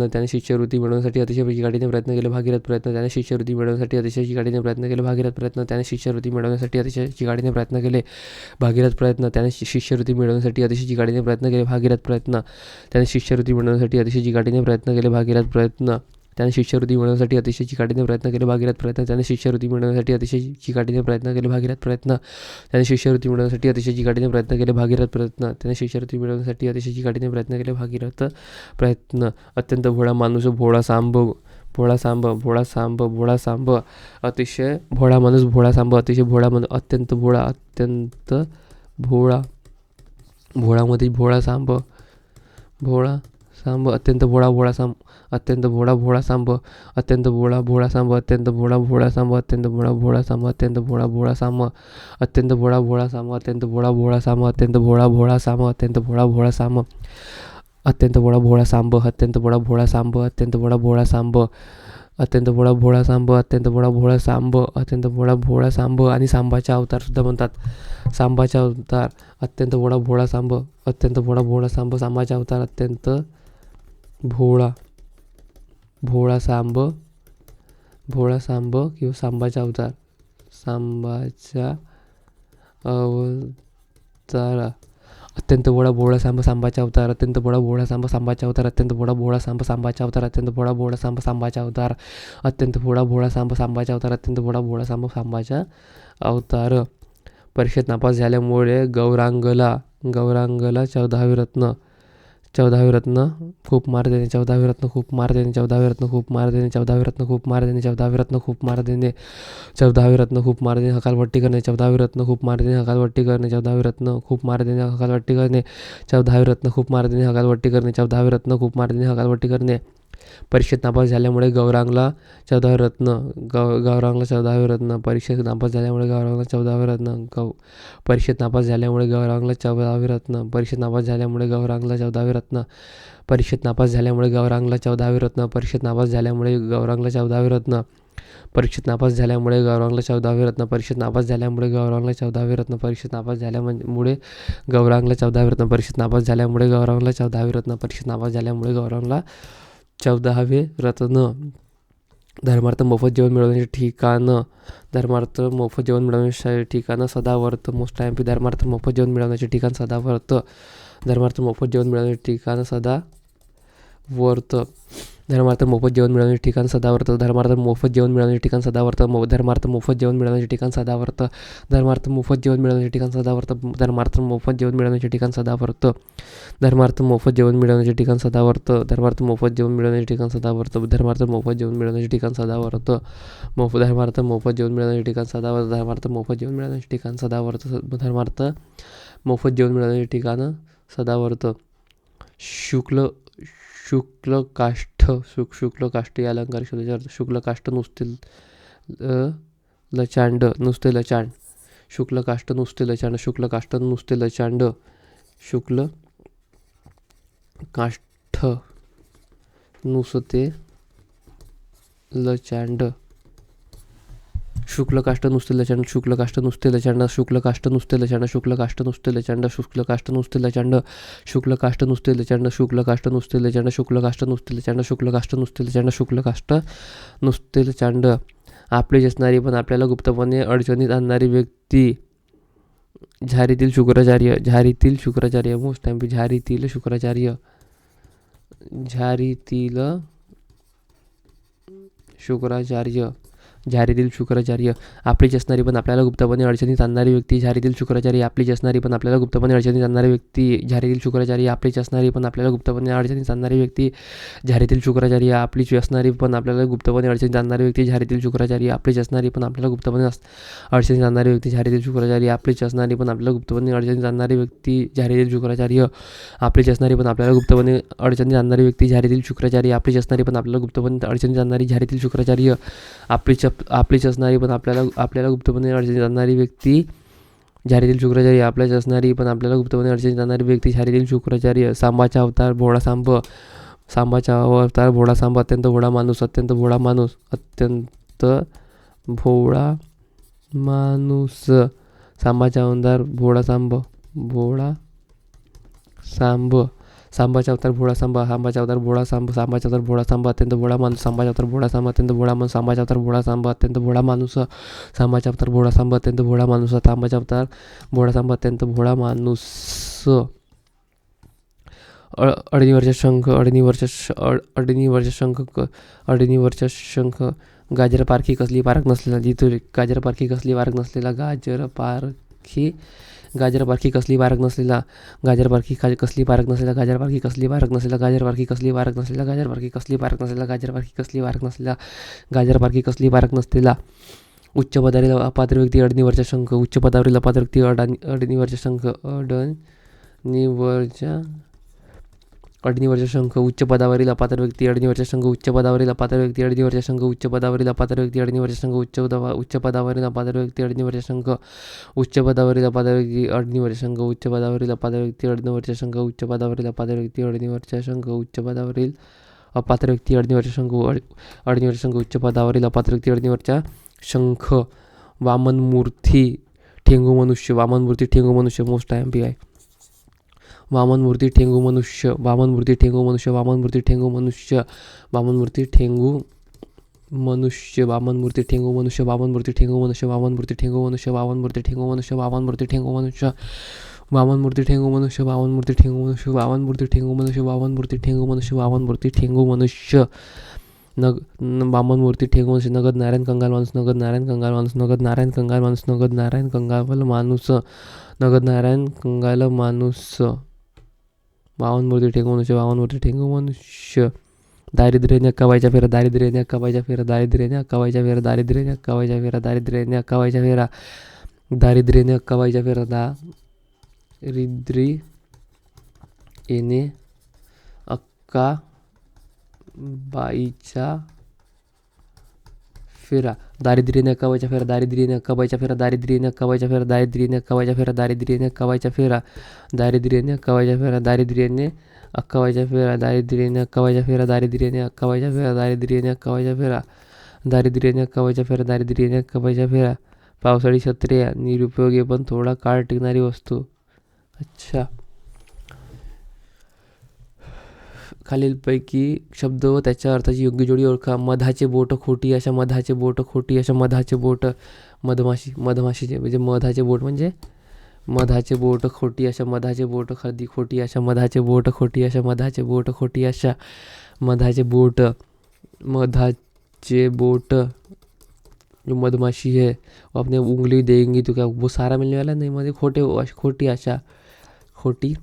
त्याने शिष्यवृत्ती मिळवण्यासाठी अतिशय चिकाटीने प्रयत्न केले. भागीरथ प्रयत्न त्याने शिष्यवृत्ती मिळवण्यासाठी अतिशय चिकाटीने प्रयत्न केले. भागीरथ प्रयत्न त्याने शिष्यवृत्ती मिळवण्यासाठी अतिशय चिकाटीने प्रयत्न केले. भागीरथ प्रयत्न त्याने शिष्यवृत्ती मिळवण्यासाठी अतिशय चिकाटीने प्रयत्न केले. भागीरथ प्रयत्न त्याने शिष्यवृत्ती मिळवण्यासाठी अतिशय चिकाटीने प्रयत्न केले. भागीरथ प्रयत्न त्याने शिष्यवृत्ती मिळवण्यासाठी अतिशय चिकाटीने प्रयत्न केले. भागीरथ प्रयत्न त्याने शिष्यवृत्ती मिळवण्यासाठी अतिशय चिकाटीने प्रयत्न केले. भागीरथ प्रयत्न त्याने शिष्यवृत्ती मिळवण्यासाठी अतिशय चिकाटीने प्रयत्न केले. भागीरथ प्रयत्न त्याने शिष्यवृत्ती मिळवण्यासाठी अतिशय चिकाटीने प्रयत्न केले. भागीरथ प्रयत्न. अत्यंत भोळा माणूस भोळा सांब, भोळा सांब, भोळा सांब, भोळा सांब. अतिशय भोळा माणूस भोळा सांब, अतिशय भोळा माणूस, अत्यंत भोळा, अत्यंत भोळा, भोळामध्ये भोळा सांब, भोळा सांब अत्यंत भोळा भोळा सांब अत्यंत भोळा भोळा सांब अत्यंत भोळा भोळा सांब अत्यंत भोळा भोळा सांब अत्यंत भोळा भोळा सांब अत्यंत भोळा भोळा सांब अत्यंत भोळा भोळा सांब अत्यंत भोळा भोळा सांब अत्यंत भोळा भोळा सांब अत्यंत भोळा भोळा सांब अत्यंत भोळा भोळा सांब अत्यंत भोळा भोळा सांब अत्यंत भोळा भोळा सांब अत्यंत भोळा भोळा सांब अत्यंत भोळा भोळा सांब अत्यंत भोळा भोळा सांब आणि सांबाचा अवतार सुद्धा म्हणतात. सांबाचा अवतार अत्यंत भोळा भोळा सांब अत्यंत भोळा भोळा सांब सांबाचा अवतार अत्यंत भोळा भोळा सांब भोळा सांब किंवा सांबाचा अवतार सांबाचा अवतार अत्यंत भोळा भोळा सांब सांबाचा अवतार अत्यंत भोळा भोळा सांब सांबाचा अवतार अत्यंत भोळा भोळा सांब सांबाचा अवतार अत्यंत भोळा भोळा सांब सांबाचा अवतार अत्यंत भोळा भोळा सांब सांबाचा अवतार अत्यंत भोळा भोळा सांब सांबाचा अवतार. परीक्षेत नापास झाल्यामुळे गौरांगला 14वे रत्न खूप मार देणे 14वे रत्न खूप मार देणे 14वे रत्न खूप मार देणे 14वे रत्न खूप मार देणे 14वे रत्न खूप मार देणे 14वे रत्न खूप मार देणे हकालपट्टी करणे 14वे रत्न खूप मार देणे हकालपट्टी करणे 14वे रत्न खूप मार देणे हकालपट्टी करणे 14वे रत्न खूप मार देणे हकालपट्टी करणे 14वे रत्न खूप मार देणे हकालपट्टी करणे. परीक्षेत नापास झाल्यामुळे गौरांगला 14वे रत्न गौरांगला 14वे रत्न परीक्षेत नापास झाल्यामुळे गौरांगला 14वे रत्न परीक्षेत नापास झाल्यामुळे गौरांगला 14वे रत्न परीक्षेत नापास झाल्यामुळे गौरांगला 14वे रत्न परीक्षेत नापास झाल्यामुळे गौरांगला 14वे रत्न परीक्षेत नापास झाल्यामुळे गौरांगला 14वे रत्न परीक्षेत नापास झाल्यामुळे गौरांगला 14वे रत्न परीक्षेत नापास झाल्यामुळे गौरांगला 14वे रत्न परीक्षेत नापास झाल्यामुळे गौरांगला 14वे रत्न परीक्षेत नापास झाल्यामुळे गौरांगला 14वे रत्न परीक्षेत नापास झाल्यामुळे गौरांगला 14वे रत्न. धर्मार्थ मोफत जेवण मिळवण्याचे ठिकाण धर्मार्थ मोफत जेवण मिळवण्याचे ठिकाण सदावर्त मोस्ट टाइम धर्मार्थ मोफत जेवण मिळवण्याचे ठिकाण सदावर्त धर्मार्थ मोफत जेवण मिळवण्याचे ठिकाण सदावर्त धर्मार्थ मोफत जेवण मिळवण्याचे ठिकाण सदावर्त धर्मार्थ मोफत जेवण मिळवण्याचे ठिकाण सदावर्त धर्मार्थ मोफत जेवण मिळवण्याचे ठिकाण सदावर्त धर्मार्थ मोफत जेवण मिळवण्याचे ठिकाण सदावर्त धर्मार्थ मोफत जेवण मिळवण्याचे ठिकाण सदावर्त धर्मार्थ मोफत जेवण मिळवण्याचे ठिकाण सदावर्त धर्मार्थ मोफत जेवण मिळवण्याचे ठिकाण सदावर्त धर्मार्थ मोफत जेवण मिळवण्याचे ठिकाण सदावर्त धर्मार्थ मोफत जेवण मिळवण्याचे ठिकाण सदावर्त धर्मार्थ मोफत जेवण मिळवण्याचे ठिकाण सदावर्त धर्मार्थ मोफत जेवण मिळवण्याचे ठिकाण सदावर्त. शुक्ल काष्ठ या अलंकार शोधायचे अर्थ शुक्ल काष्ठ नुसते लचांड शुक्ल काष्ठ नुसते लचांड शुक्ल काष्ठ नुसते लचांड शुक्ल काष्ठ नुसते लचांड शुक्ल काष्ठ नुसते लचांड शुक्ल काष्ठ नुसते लचांड शुक्ल काष्ठ नुसते लचांड शुक्ल काष्ठ नुसते लचांड शुक्ल काष्ठ नुसते लचांड शुक्ल काष्ठ नुसते लचांड शुक्ल काष्ठ नुसते लचांड शुक्ल काष्ठ नुसते लचांड शुक्ल काष्ठ नुसते लचांड शुक्ल काष्ठ नुसते लचांड. आपली असणारी पण आपल्याला गुप्तपणे अडचणीत आणणारी व्यक्ती झारीतील शुक्राचार्य मोस्ट टाइम झारीतील शुक्राचार्य झारीतील शुक्राचार्य आपलीच असणारी पण आपल्याला गुप्तपणे अडचणीत आणणारी व्यक्ती झारीतील शुक्राचार्य आपलीच असणारी पण आपल्याला गुप्तपणे अडचणीत आणणारी व्यक्ती झारीतील शुक्राचार्य आपलीच असणारी पण आपल्याला गुप्तपणे अडचणीत आणणारी व्यक्ती झारीतील शुक्राचार्य आपलीच असणारी पण आपल्याला गुप्तपणे अडचणीत आणणारी व्यक्ती झारीतील शुक्राचार्य आपलीच असणारी पण आपल्याला गुप्तपणे अडचणीत आणणारी व्यक्ती झारीतील शुक्राचार्य आपलीच असणारी पण आपल्याला गुप्तपणे अडचणीत आणणारी व्यक्ती झारीतील शुक्राचार्य आपलीच असणारी पण आपल्याला गुप्तपणे अडचणीत आणणारी व्यक्ती झारीतील शुक्राचार्य आपलीच असणारी पण आपल्याला गुप्तपणे अडचणीत आणणारी झारीतील शुक्राचार्य आपलीच असणारी पण आपल्याला गुप्तपणे अडचणीत आणणारी व्यक्ती झारीतील शुक्राचार्य आपल्याच असणारी पण आपल्याला गुप्तपणे अडचणीत आणणारी व्यक्ती झारीतील शुक्राचार्य. सांबाचा अवतार भोळा सांब अत्यंत भोळा माणूस सांबाचा अवतार भोळा सांब सांबाचा अवतार भोळा सांब अत्यंत भोळा माणूस सांबाचा अवतार भोळा सांब अत्यंत भोळा माणूस सांबाचा अवतार भोळा सांब अत्यंत भोळा माणूस सांबाचा अवतार भोळा सांब अत्यंत भोळा माणूस सांबाचा अवतार भोळा सांब अत्यंत भोळा माणूस. अडणीवरचा शंख गाजरपारखी कसली पारख नसलेला जिथे गाजरपारखी कसली पारख नसलेला गाजरपारखी कसली पारख नसलेला गाजरपारखी कसली पारख नसलेला गाजरपारखी कसली पारख नसलेला गाजरपारखी कसली पारख नसलेला गाजरपारखी कसली पारख नसलेला गाजरपारखी कसली पारख नसलेला गाजरपारखी कसली पारख नसलेला. उच्च पदावरील अपात्र व्यक्ती अडणीवरचा शंख उच्च पदावरील अपात्र व्यक्ती अडणीवरचा शंख अडणीवरचा शंख उच्च पदावरील अपात्र व्यक्ती अडणीवरचा शंख उच्च पदावरील अपात्र व्यक्ती अडणीवरचा शंख उच्च पदावरील अपात्र व्यक्ती अडणीवरचा शंख उच्च पदावरील अपात्र व्यक्ती अडणीवरचा शंख उच्च पदावरील अपात्र व्यक्ती अडणीवरचा शंख उच्च पदावरील अपात्र व्यक्ती अडणीवरचा शंख उच्च पदावरील अपात्र व्यक्ती अडणीवरचा शंख उच्च पदावरील अपात्र व्यक्ती अडणीवरचा शंख अडणीवरचा शंख उच्च पदावरील अपात्र व्यक्ती अडणीवरचा शंख वामनमूर्ती ठेंगू मनुष्य मोस्ट IMP आहे. वामनमूर्ती ठेंगू मनुष्य वामनमूर्ती ठेंगू मनुष्य वामनमूर्ती ठेंगू मनुष्य वामनमूर्ती ठेंगू मनुष्य वामनमूर्ती ठेंगू मनुष्य वामनमूर्ती ठेंगू मनुष्य वामनमूर्ती ठेंगू मनुष्य वामनमूर्ती ठेंगू मनुष्य वामनमूर्ती ठेंगू मनुष्य वामनमूर्ती ठेंगू मनुष्य वामनमूर्ती ठेंगू मनुष्य वामनमूर्ती ठेंगू मनुष्य वामनमूर्ती ठेंगू मनुष्य वामनमूर्ती ठेंगू मनुष्य वामनमूर्ती ठेंगू मनुष्य नगद नारायण कंगाल माणूस नगद नारायण कंगाल माणूस नगद नारायण कंगाल माणूस नगद नारायण कंगाल माणूस नगद नारायण कंगाल माणूस वामनमूर्ती ठेंगू मनुष्य वामनमूर्ती ठेंगू मनुष्य दारिद्र्याने अक्काबाईच्या फेरा दारिद्र्याने अक्काबाईच्या फेरा दारिद्र्याने अक्काबाईच्या फेरा दारिद्र्याने अक्काबाईच्या फेरा दारिद्र्याने अक्काबाईच्या फेरा दारिद्र्याने अक्काबाईच्या फेरा दारिद्र्याने अक्काबाईच्या फेरा दारिद्र्याने अक्काबाईच्या फेरा दारिद्र्याने अक्काबाईच्या फेरा दारिद्र्याने अक्काबाईच्या फेरा दारिद्र्याने अक्काबाईच्या फेरा दारिद्र्याने अक्काबाईच्या फेरा दारिद्र्याने अक्काबाईच्या फेरा दारिद्र्याने अक्काबाईच्या फेरा दारिद्र्याने अक्काबाईच्या फेरा दारिद्र्याने अक्काबाईच्या फेरा दारिद्र्याने अक्काबाईच्या फेरा दारिद्र्याने अक्काबाईच्या फेरा दारिद्र्याने अक्काबाईच्या फेरा पावसाळी छत्र्या निरुपयोगी पण थोडा काळ टिकणारी वस्तू. अच्छा, खालीलपैकी शब्द व त्याच्या अर्थाची योग्य जोडी ओळखा. मधाचे बोट खोटी अशा मधाचे बोट खोटी अशा मधाचे बोट मधमाशी मधमाशीचे म्हणजे मधाचे बोट म्हणजे मधाचे बोट खोटी अशा मधाचे बोट खदी खोटी अशा मधाचे बोट खोटी अशा मधाचे बोट खोटी अशा मधाचे बोट जो मधमाशी है वो अपने उंगली देंगी तो क्या वो सारा मिलने वाला नहीं. मध्ये खोटी आशा खोटी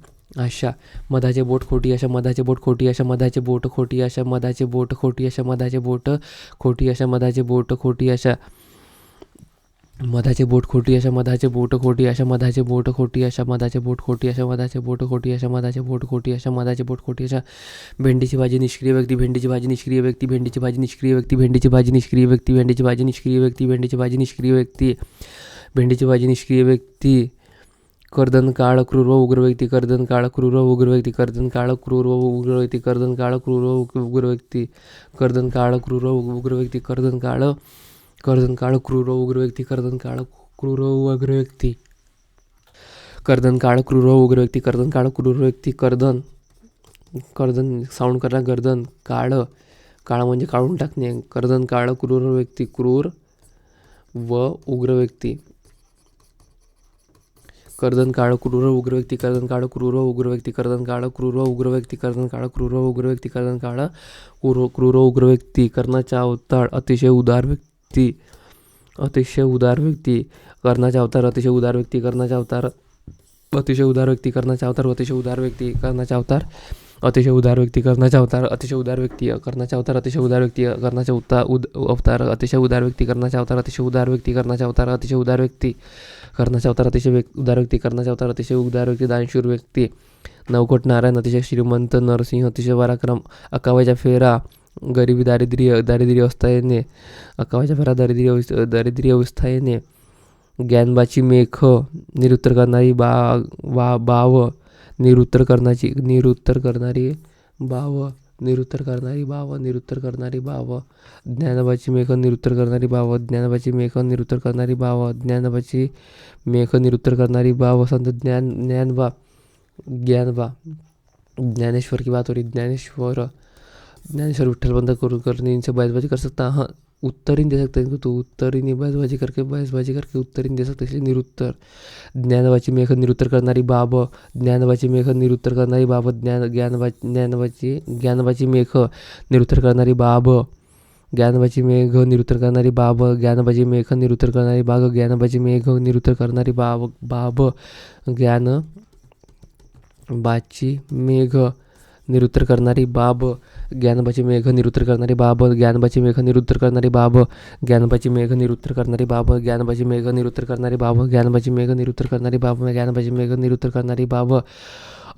आशा मधाचे बोट खोटी अशा मधाचे बोट खोटी अशा मधाचे बोट खोटी अशा मधाचे बोट खोटी अशा मधाचे बोट खोटी अशा मधाचे बोट खोटी अशा मधाचे बोट खोटी अशा मधाचे बोट खोटी अशा मधाचे बोट खोटी अशा मधाचे बोट खोटी अशा मधाचे बोट खोटी अशा मधाचे बोट खोटी अशा मधाचे बोट खोटी अशा भेंडीची भाजी निष्क्रिय व्यक्ती भेंडीची भाजी निष्क्रिय व्यक्ती भेंडीची भाजी निष्क्रिय व्यक्ती भेंडीची भाजी निष्क्रिय व्यक्ती भेंडीची भाजी निष्क्रिय व्यक्ती भेंडीची भाजी निष्क्रिय व्यक्ती भेंडीची भाजी निष्क्रिय व्यक्ती कर्दन काळ क्रूर व उग्र व्यक्ती कर्दन काळ क्रूर व उग्र व्यक्ती कर्दन काळ क्रूर व उग्र व्यक्ती कर्दन काळ क्रूर व उग्र व्यक्ती कर्दन काळ क्रूर व उग्र व्यक्ती कर्दन काळ क्रूर व उग्र व्यक्ती कर्दन काळ क्रूर व उग्र व्यक्ती कर्दन काळ क्रूर व उग्र व्यक्ती कर्दन काळ क्रूर व्यक्ती कर्दन साऊंड करा गर्दन काळ म्हणजे काढून टाकणे कर्दन काळ क्रूर व्यक्ती क्रूर व उग्र व्यक्ती कर्दन काळ क्रूर उग्र व्यक्ती कर्दन काळ क्रूर उग्र व्यक्ती कर्दन काळ क्रूर उग्र व्यक्ती कर्दन काळ क्रूर उग्र व्यक्ती कर्दन काळ क्रूर उग्र व्यक्ती कर्णाचा अवतार अतिशय उदार व्यक्ती कर्णाचा अवतार अतिशय उदार व्यक्ती कर्णाचा अवतार अतिशय उदार व्यक्ती कर्णाचा अवतार अतिशय उदार व्यक्ती कर्णाचा अवतार अतिशय उदार व्यक्ती कर्णाचा अवतार अतिशय उदार व्यक्ती कर्णाचा अवतार अतिशय उदार व्यक्ती कर्णाचा अवतार अतिशय उदार व्यक्ती कर्णाचा अवतार अतिशय उदार व्यक्ती कर्णाचा अवतार अतिशय उदार व्यक्ती कर्णाचा अवतार अतिशय उदार व्यक्ती कर्णाचा अवतार अतिशय उदार व्यक्ती दानशूर व्यक्ती नवकोट नारायण अतिशय श्रीमंत नरसिंह अतिशय पराक्रम अक्काबाईच्या फेरा गरिबी दारिद्र्य अवस्था येणे अक्काबाईच्या फेरा दारिद्र्य अवस्था येणे ज्ञानबाची मेख निरुत्तर करणारी बाव निरुत्तर करणारी बाव ज्ञानबाची मेख निरुत्तर करणारी बाव ज्ञानबाची मेख निरुत्तर करणारी बाव ज्ञानबाची मेख निरुत्तर करणारी बाव संत ज्ञानबा ज्ञानेश्वर की बात हो रही ज्ञानेश्वर विठ्ठल बंद करने इनसे बहसबाजी कर सकता. हाँ, उत्तर ही नहीं दे सकता इनको तो उत्तर ही नहीं बहसबाजी करके उत्तर ही नहीं दे सकता इसलिए निरुत्तर ज्ञानबाची मेघ निरुत्तर करणारी बाब ज्ञानबाची मेघ निरुत्तर करणारी बाब ज्ञानबाची मेघ निरुत्तर करणारी बाब ज्ञानबाची मेघ निरुत्तर करणारी बाब ज्ञानबाची मेघ निरुत्तर करणारी बाग ज्ञानबाची मेघ निरुत्तर करणारी बाब ज्ञानबाची मेघ निरुत्तर करणारी बाब ज्ञानबाची मेघ निरुत्तर करणारी बाब ज्ञानबाची मेघ निरुत्तर करणारी बाब ज्ञानबाची मेघ निरुत्तर करणारी बाब ज्ञानबाची मेघ निरुत्तर करणारी बाब ज्ञानबाची मेघ निरुत्तर करणारी बाब ज्ञानबाची मेघ निरुत्तर करणारी बाब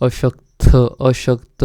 अशक्त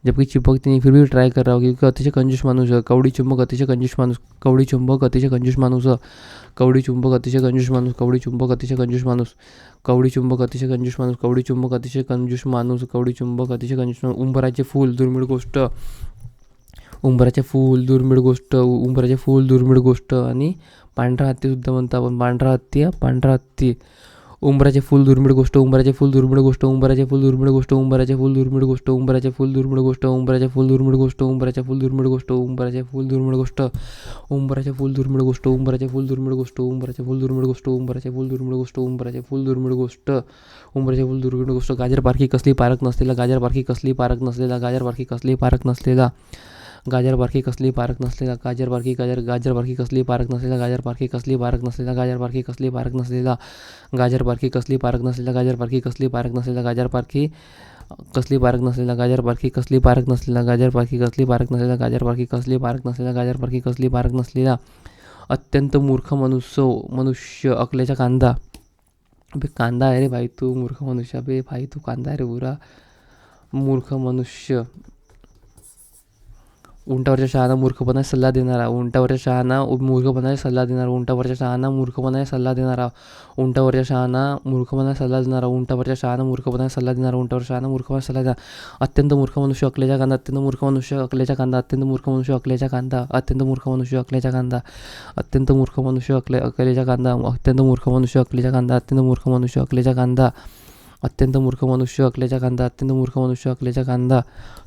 जबकि चिपकती नहीं, फिर भी ट्राई कर रहा हो, क्योंकि अतिशय कंजूस माणूस है. कवडी चुंबक अतिशय कंजूस माणूस. कवडी चुंबक अतिशय कंजूस माणूस. कवडी चुंबक अतिशय कंजूस माणूस. कवडी चुंबक अतिशय कंजूस माणूस. कवडी चुंबक अतिशय कंजूस माणूस. कवडी चुंबक अतिशय कंजूस माणूस. कवडी चुंबक अतिशय कंजूस माणूस. उंबराचे फूल दुर्मिळ गोष्ट. उंबराचे फूल दुर्मिळ गोष्ट. उंबराचे फूल दुर्मिळ गोष्ट. आणि पांढरा हत्तीसुद्धा म्हणतो आपण. पांढरा हत्ती, पांढरा हत्ती. उंबराचे फूल दुर्मिळ गोष्ट. उंबराचे फूल दुर्मिळ गोष्ट. उंबराचे फूल दुर्मिळ गोष्ट. उंबराचे फूल दुर्मिळ गोष्ट. उंबराचे फूल दुर्मिळ गोष्ट. उंबराचे फूल दुर्मिळ गोष्ट. उंबराचे फूल दुर्मिळ गोष्ट. उंबराचे फूल दुर्मिळ गोष्ट. उंबराचे फूल दुर्मिळ गोष्ट. उंबराचे फूल दुर्मिळ गोष्ट. उंबराचे फूल दुर्मिळ गोष्ट. उंबराचे फूल दुर्मिळ गोष्ट. उंबराचे फूल दुर्मिळ गोष्ट. उंबराचे फूल दुर्मिळ गोष्ट. गाजर पारखी कसली पारख नसलेला. गाजर पारखी कसली पारख नसलेला. गाजर पारखी कसली पारख नसलेला. गाजर पारखी कसली पारख नसलेला. गाजर पारखी गाजर पारखी कसली पारख नसलेला. गाजर पारखी कसली पारख नसलेला. गाजर पारखी कसली पारख नसलेला. गाजर पारखी कसली पारख नसलेला. गाजर पारखी कसली पारख नसलेला. गाजर पारखी कसली पारख नसलेला. गाजर पारखी कसली पारख नसलेला. गाजर पारखी कसली पारख नसलेला. गाजर पारखी कसली पारख नसलेला. गाजर पारखी कसली पारख नसलेला. अत्यंत मूर्ख मनुष्य अकलेचा कांदा. बे कांदा आहे रे भाई तू, मूर्ख मनुष्य. बे भाई तू कांदा आहे रे बुरा. मूर्ख मनुष्य. उंटावरच्या शहाणा मूर्खपणाने सल्ला देणारा. उंटावरच्या शहाणा मूर्खपणाने सल्ला देणारा. उंटावरच्या शहाणा मूर्खपणाने सल्ला देणारा. उंटावरच्या शहाणा मूर्खपणाने सल्ला देणारा. उंटावरच्या शहाणा मूर्खपणाने सल्ला देणारा. उंटावर शहाणा मूर्खपणाने सल्ला देणारा. अत्यंत मूर्ख मनुष्य अकलेचा कांदा. अत्यंत मूर्ख मनुष्य अकलेचा कांदा. अत्यंत मूर्ख मनुष्य अकलेचा कांदा. अत्यंत मूर्ख मनुष्य अकलेचा कांदा. अत्यंत मूर्ख मनुष्य अकलेचा कांदा. अत्यंत मूर्ख मनुष्य अकलेचा कांदा. अत्यंत मूर्ख मनुष्य अकलेचा कांदा. अत्यंत मूर्ख मनुष्य अकलेचा कांदा. अत्यंत मूर्ख मनुष्य अकलेचा कांदा.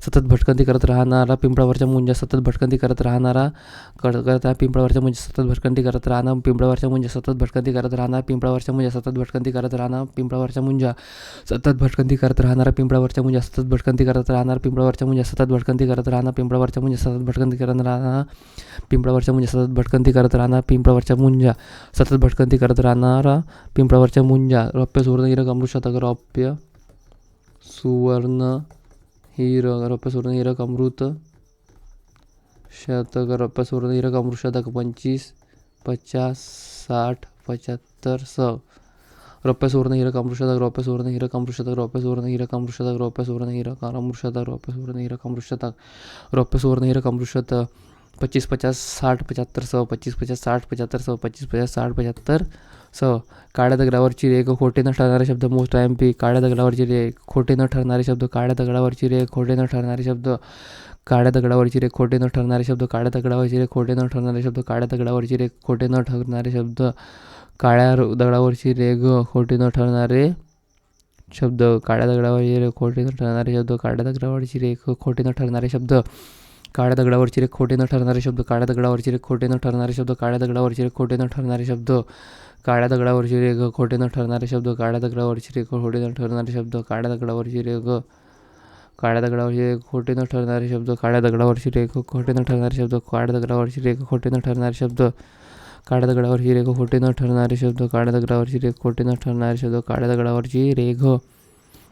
सतत भटकंती करत राहणारा पिंपळावरच्या मुंजा. सतत भटकंती करत राहणारा पिंपळावरच्या मुंजा. सतत भटकंती करत राहणार पिंपळावरच्या मुंजा. सतत भटकंती करत राहणार पिंपळावरच्या मुंजा. सतत भटकंती करत राहणार पिंपळावरच्या मुंजा. सतत भटकंती करत राहणारा पिंपळावरच्या मुंजा. सतत भटकंती करत राहणार पिंपळावरच्या मुंजा. सतत भटकंती करत राहणार पिंपळावरच्या मुंजा. सतत भटकंती करत राहणार पिंपळावरच्या मुंजा. सतत भटकंती करत राहणार पिंपळावरच्या मुंजा. सतत भटकंती करत राहणारा पिंपळावरच्या मुंजा. रौप्य सुवर्ण हीरक अमृत शतक. रौप्य सुवर्ण हीरक. रौप्य सुवर्ण हीरक अमृत शतक. रौप्य सुवर्ण हीरक अमृत शतक. 25, 50, 60, 75, 100. रौप्य सुवर्ण हीरक अमृत शतक. रौप्य सुवर्ण हीरक अमृत शतक. रौप्य सुवर्ण हीरक अमृत शतक. रौप्य सुवर्ण हीरक अमृत शतक. रौप्य सुवर्ण हीरक अमृत शतक. रौप्य सुवर्ण हीरक अमृत शतक. 25, 50, 60, 75, 100. 25, 50, 60, 75, 100. 25, 50, 60, 75, 100. काळ्या दगडावरची रेघ. खोटे न ठरणारे शब्द. Most MP. काळ्या दगडावरची रेघ. खोटे न ठरणारे शब्द. काळ्या दगडावरची रेघ. खोटे न ठरणारे शब्द. काळ्या दगडावरची रेघ. खोटे न ठरणारे शब्द. काळ्या दगडावरची रेघ. खोटे न ठरणारे शब्द. काळ्या दगडावरची रेघ. खोटे न ठरणारे शब्द. काळ्या दगडावरची रेघ. खोटे न ठरणारे शब्द. काळ्या दगडावरची रेघ. खोटे न ठरणारे शब्द. काळ्या दगडावरची रेघ. खोटे न ठरणारे शब्द. काळ्या दगडावरची रेघ. खोटे न ठरणारे शब्द. काळ्या दगडावरची रेघ. खोटे न ठरणारे शब्द. काळ्या दगडावरची रेघ. खोटे न ठरणारे शब्द. काळ्या दगडावरची रेघ. खोटे न ठरणारे शब्द. काळ्या दगडावरची रेघ. खोटे न ठरणारे शब्द. काळ्या दगडावरची रेघ. काळ्या दगडावरची रेघ. खोटे न ठरणारे शब्द. काळ्या दगडावरची रेघ. खोटे न ठरणारे शब्द. काळ्या दगडावरची रेघ. खोटे न ठरणारे शब्द. काळ्या दगडावरची रेघ. खोटे न ठरणारे शब्द. काळ्या दगडावरची रेघ. खोटे न ठरणारे शब्द. काळ्या दगडावरची रेघ.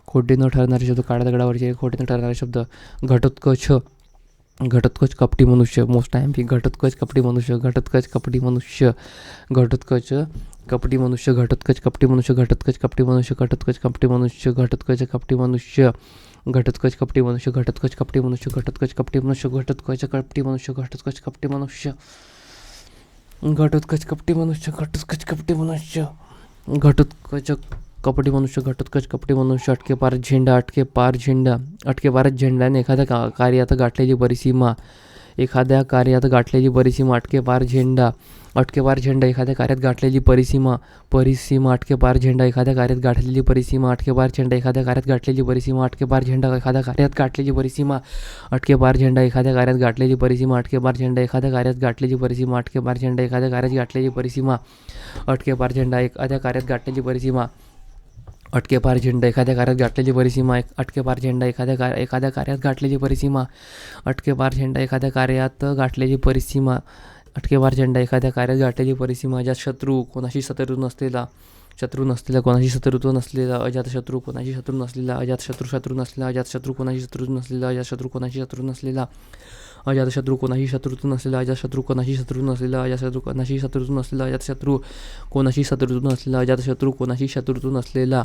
खोटे न ठरणारे शब्द. काळ्या दगडावरची रेघ. खोटे न ठरणारे शब्द. घटोत्कच. घटोत्कच कपटी मनुष्य. Most MP. घटोत्कच कपटी मनुष्य. घटोत्कच कपटी मनुष्य. घटोत्कच कपटी मनुष्य. घटोत्कच कपटी मनुष्य. घटोत्कच कपटी मनुष्य. घटोत्कच कपटी मनुष्य. घटोत्कच कपटी मनुष्य. घटोत्कच कपटी मनुष्य. घटोत्कच कपटी मनुष्य. घटोत्कच कपटी मनुष्य. घटोत्कच कपटी मनुष्य. घटोत्कच कपटी मनुष्य. घटोत्कच कपटी मनुष्य. घटोत्कच कपटी मनुष्य. घटोत्कच कपटी मनुष्य. घटोत्कच कपटी मनुष्य. अटके पार झेंडा. अटके पार झेंडा. अटके पारच झेंडाने एखाद्या कार्यात गाठलेली परिसीमा. एखाद्या कार्यात गाठलेली परिसीमा. अटके पार झेंडा. अटके पार झेंडा. एखाद्या कार्यात गाठलेली परिसीमा. परिसीमा. अटके पार झेंडा. एखाद्या कार्यात गाठलेली परिसीमा. अटके पार झेंडा. एखाद्या कार्यात गाठलेली परिसीमा. अटके पार झेंडा. एखाद्या कार्यात गाठलेली परिसीमा. अटके पार झेंडा. एखाद्या कार्यात गाठलेली परिसीमा. अटके पार झेंडा. एखाद्या कार्यात गाठलेली परिसीमा. अटके पार झेंडा. एखाद्या कार्यात गाठलेली परिसीमा. अटके पार झेंडा. एखाद्या कार्यात गाठलेली परिसीमा. अटके पार झेंडा. एखाद्या कार्यात गाठलेली परिसीमा. अटके पार झेंडा. एखाद्या कार्यात गाठलेली परिसीमा. अटके पार झेंडा. एखाद्या कार्यात गाठलेली परिसीमा. अटके पार झेंडा. एखाद्या कार्यात गाठलेली परिसीमा. अजातशत्रू. कोणाशी शत्रू नसलेला. शत्रू नसलेला. कोणाशी शत्रुत्व नसलेला. अजातशत्रू. कोणाशी शत्रू नसलेला. अजातशत्रू नसलेला. अजातशत्रू. कोणाशी शत्रू नसलेला. अजातशत्रू. कोणाशी शत्रू नसलेला. अजातशत्रू. कोणाशी शत्रुत्व नसलेला. अजातशत्रू. कोणाशी शत्रू नसलेला. अजातशत्रू. कोणाशी शत्रुत्व नसलेला. अजातशत्रू. कोणाशी शत्रुत्व नसलेला. अजातशत्रू. कोणाशी शत्रुत्व नसलेला.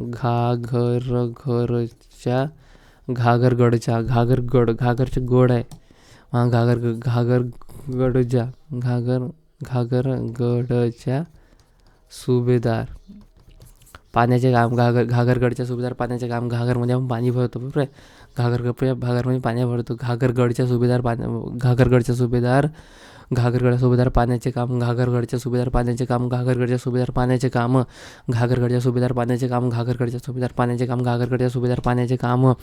घाघरगडच्या घाघरगडच्या घाघरचे गड आहे. घाघरगडच्या सुभेदार पाण्याचे काम. घाघरगडच्या सुभेदार पाण्याचे काम. घाघरमध्ये आपण पाणी भरतो बरोबर आहे. घाघरमध्ये पाणी भरतो. घाघरगडच्या सुभेदार घाघरगडच्या सुभेदार पाण्याचे काम. घाघरगडच्या सुभेदार पाण्याचे काम. घाघरगडच्या सुभेदार पाण्याचे काम. घाघरगडच्या सुभेदार पाण्याचे काम. घाघरगडच्या सुभेदार पाण्याचे काम. घाघरगडच्या सुभेदार पाण्याचे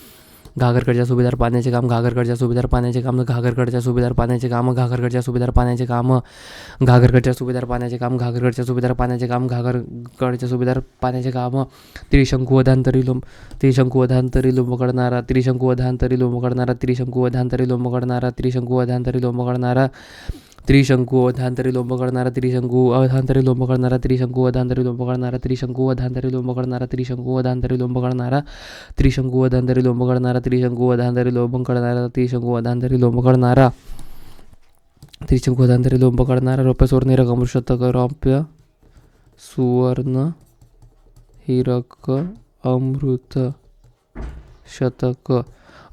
काम. घाघरगडच्या सुभेदार पाण्याचे काम. घाघरगडच्या सुभेदार पाण्याचे काम. घाघरगडच्या सुभेदार पाण्याचे काम. घाघरगडच्या सुभेदार पाण्याचे काम. घाघरगडच्या सुभेदार पाण्याचे काम. घाघरगडच्या सुभेदार पाण्याचे काम. घाघरगडच्या सुभेदार पाण्याचे काम. त्रिशंकू वधांतरी लोंब करणारा. रौप्य सुवर्ण हीरक अमृतशतक.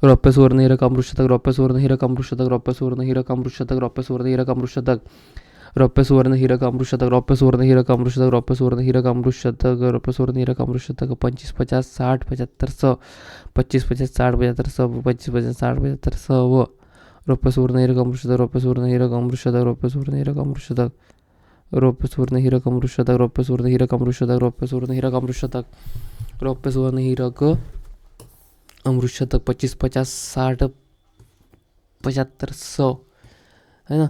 रौप्य सुवर्ण हीरक अमृतशतक. रौप्य सुवर्ण हीरक अमृतशतक. रौप्य सुवर्ण हीरक अमृतशतक. रौप्य सुवर्ण हीरक अमृतशतक. रौप्य सुवर्ण हीरक अमृतशतक. रौप्य सुवर्ण हीरक अमृतशतक. रौप्य सुवर्ण हीरक अमृतशतक. रौप्य सुवर्ण हीरक अमृतशतक. 25 50 60 75 100. 25 50 60 75 100. 25 50 60 75 100. रौप्य सुवर्ण हीरक अमृतशतक. रौप्य सुवर्ण हीरक अमृतशतक. रौप्य सुवर्ण हीरक अमृतशतक. रौप्य सुवर्ण हीरक अमृतशतक. रौप्य सुवर्ण हीरक अमृतशतक. रौप्य सुवर्ण हीरक अमृतशतक. रौप्य सुवर्ण हीरक अमृतशतक. 25 50 60 75 100 है ना.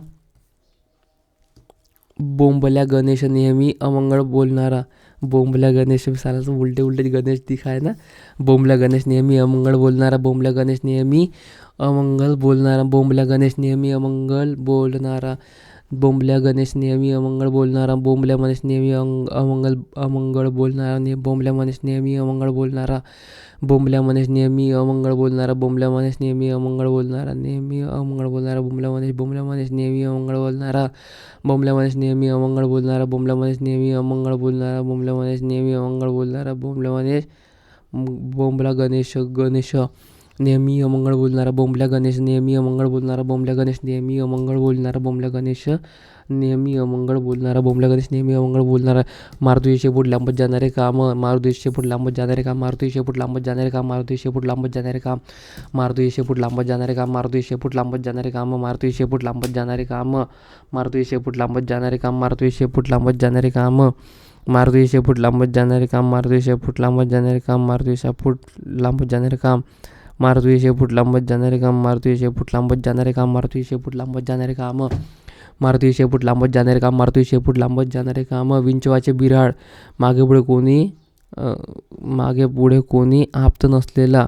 बोंबल्या गणेश नेहमी अमंगळ बोलणारा. बोंबल्या गणेश साला उलटे गणेश दिखाय ना. बोंबल्या गणेश नेहमी अमंगळ बोलणारा. बोंबल्या गणेश नेहमी अमंगल बोलणारा. बोंबल्या गणेश नेहमी अमंगल बोलणारा. बोंबल्या गणेश नेहमी अमंगळ बोलणारा. बोंबल्या गणेश नेहमी अमंगळ बोलणारा. बोंबल्या गणेश नेहमी अमंगळ बोलणारा. बोंबल्या गणेश नेहमी अमंगळ बोलणारा. बोंबल्या गणेश नेहमी अमंगळ बोलणारा. नेहमी अमंगळ बोलणारा. बोंबल्या गणेश नेहमी अमंगळ बोलणारा. बोंबल्या गणेश नेहमी अमंगळ बोलणारा. बोंबल्या गणेश नेहमी अमंगळ बोलणारा. बोंबल्या गणेश नेहमी अमंगळ बोलणारा. बोंबला गणेश नेहमी अमंगळ बोलणारा. बोंबल्या गणेश नेहमी अमंगळ बोलणारा. बोंबल्या गणेश नेहमी अमंगळ बोलणारा. बोंबल्या गणेश नेहमी अमंगळ बोलणारा. बोंबल्या गणेश नेहमी अमंगळ बोलणारा. मारुती शेपूट लांबत जाणारे काम. मारुती शेपूट लांबत जाणारे काम. मारुती शेपूट लांबत जाणारे काम. मारुती शेपूट लांबत जाणारे काम. मारुती शेपूट लांबत जाणारे काम. मारुती शेपूट लांबत जाणारे काम. मारुती शेपूट लांबत जाणारे काम. मारुती शेपूट लांबत जाणारे काम. मारुती शेपूट लांबत जाणारे काम. मारुती शेपूट लांबत जाणारे काम. मारुती शेपूट लांबत जाणारे काम. मारुती शेपूट लांबत जाणारे काम. मारुती शेपूट लांबत जाणारे काम. मारुती शेपूट लांबत जाणारे काम. मारुती शेपूट लांबत जाणारे काम. मारुती शेपूट लांबत जाणारे काम. मारुती शेपूट लांबत जाणारे काम. विंचवाचे बिऱ्हाड मागे पुढे कोणी आप्त नसलेला.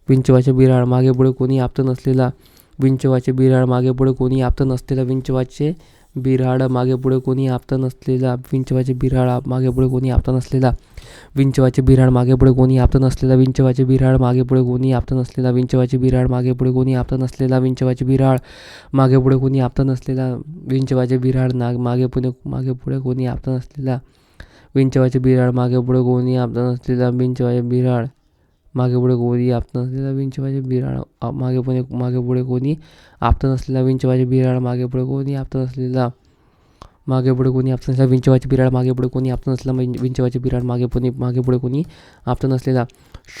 विंचवाचे बिऱ्हाड मागे पुढे कोणी आप्त नसलेला. विंचवाचे बिऱ्हाड मागे पुढे कोणी आप्त नसलेला. विंचवाचे बिऱ्हाड मागे पुढे कोणी आप्त नसलेला. विंचवाचे बिऱ्हाड मागे पुढे कोणी आप्त नसलेला. विंचवाचे बिऱ्हाड मागे पुढे कोणी आप्त नसलेला. विंचवाचे बिऱ्हाड मागे पुढे कोणी आप्त नसलेला. विंचवाचे बिऱ्हाड मागे पुढे कोणी आप्त नसलेला. विंचवाचे बिऱ्हाड मागे पुढे कोणी आप्त नसलेला. विंचवाचे बिऱ्हाड मागे पुढे कोणी आप्त नसलेला. विंचवाचे बिऱ्हाड मागे पुढे कोणी आप्त नसलेला. विंचवाचे बिऱ्हाड मागे पुढे कोणी आप्त नसलेला. विंचवाचे बिऱ्हाड मागे पुढे कोणी आप्त नसलेला. विंचवाचे बिऱ्हाड मागे पुढे कोणी आप्त नसलेला. मागे पुढे कोणी आप्त नसलेला. विंचवाचे बिऱ्हाड मागे पुढे कोणी आप्त नसलेला. विंचवाचे बिऱ्हाड मागे पुढे कोणी आप्त नसलेला.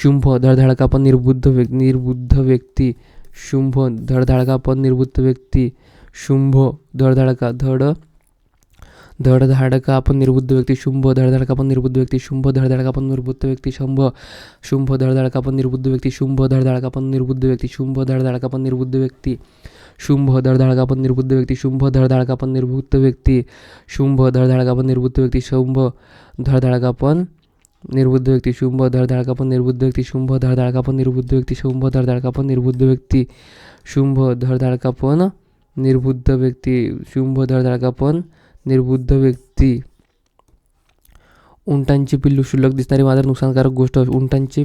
शुंभ धडधडकापण निर्बुद्ध व्यक्ती. शुंभ धडधडकापण निर्बुद्ध व्यक्ती. शुंभ धडधडकापण निर्बुद्ध व्यक्ती. शुंभ धडधडकापण निर्बुद्ध व्यक्ती. शुंभ धडधडकापण निर्बुद्ध व्यक्ती. शुंभ धडधडकापण निर्बुद्ध व्यक्ती. शुंभ धडधडकापण निर्बुद्ध व्यक्ती. शुंभ धडधडकापण निर्बुद्ध व्यक्ती. शुंभ धडधडकापण निर्बुद्ध व्यक्ती. शुंभ धडधडकापण निर्बुद्ध व्यक्ती. शुंभ धडधडकापण निर्बुद्ध व्यक्ती. शुंभ धडधडकापण निर्बुद्ध व्यक्ती. शुंभ धडधडकापण निर्बुद्ध व्यक्ती. शुंभ धडधडकापण निर्बुद्ध व्यक्ती. शुंभ धडधडकापण निर्बुद्ध व्यक्ती. शुंभ धडधडकापण निर्बुद्ध व्यक्ती. शुंभ धडधडकापण निर्बुद्ध व्यक्ती. उंटांची पिल्लू. क्षुल्लक दिसणारी मात्र नुकसानकारक गोष्ट. उंटांची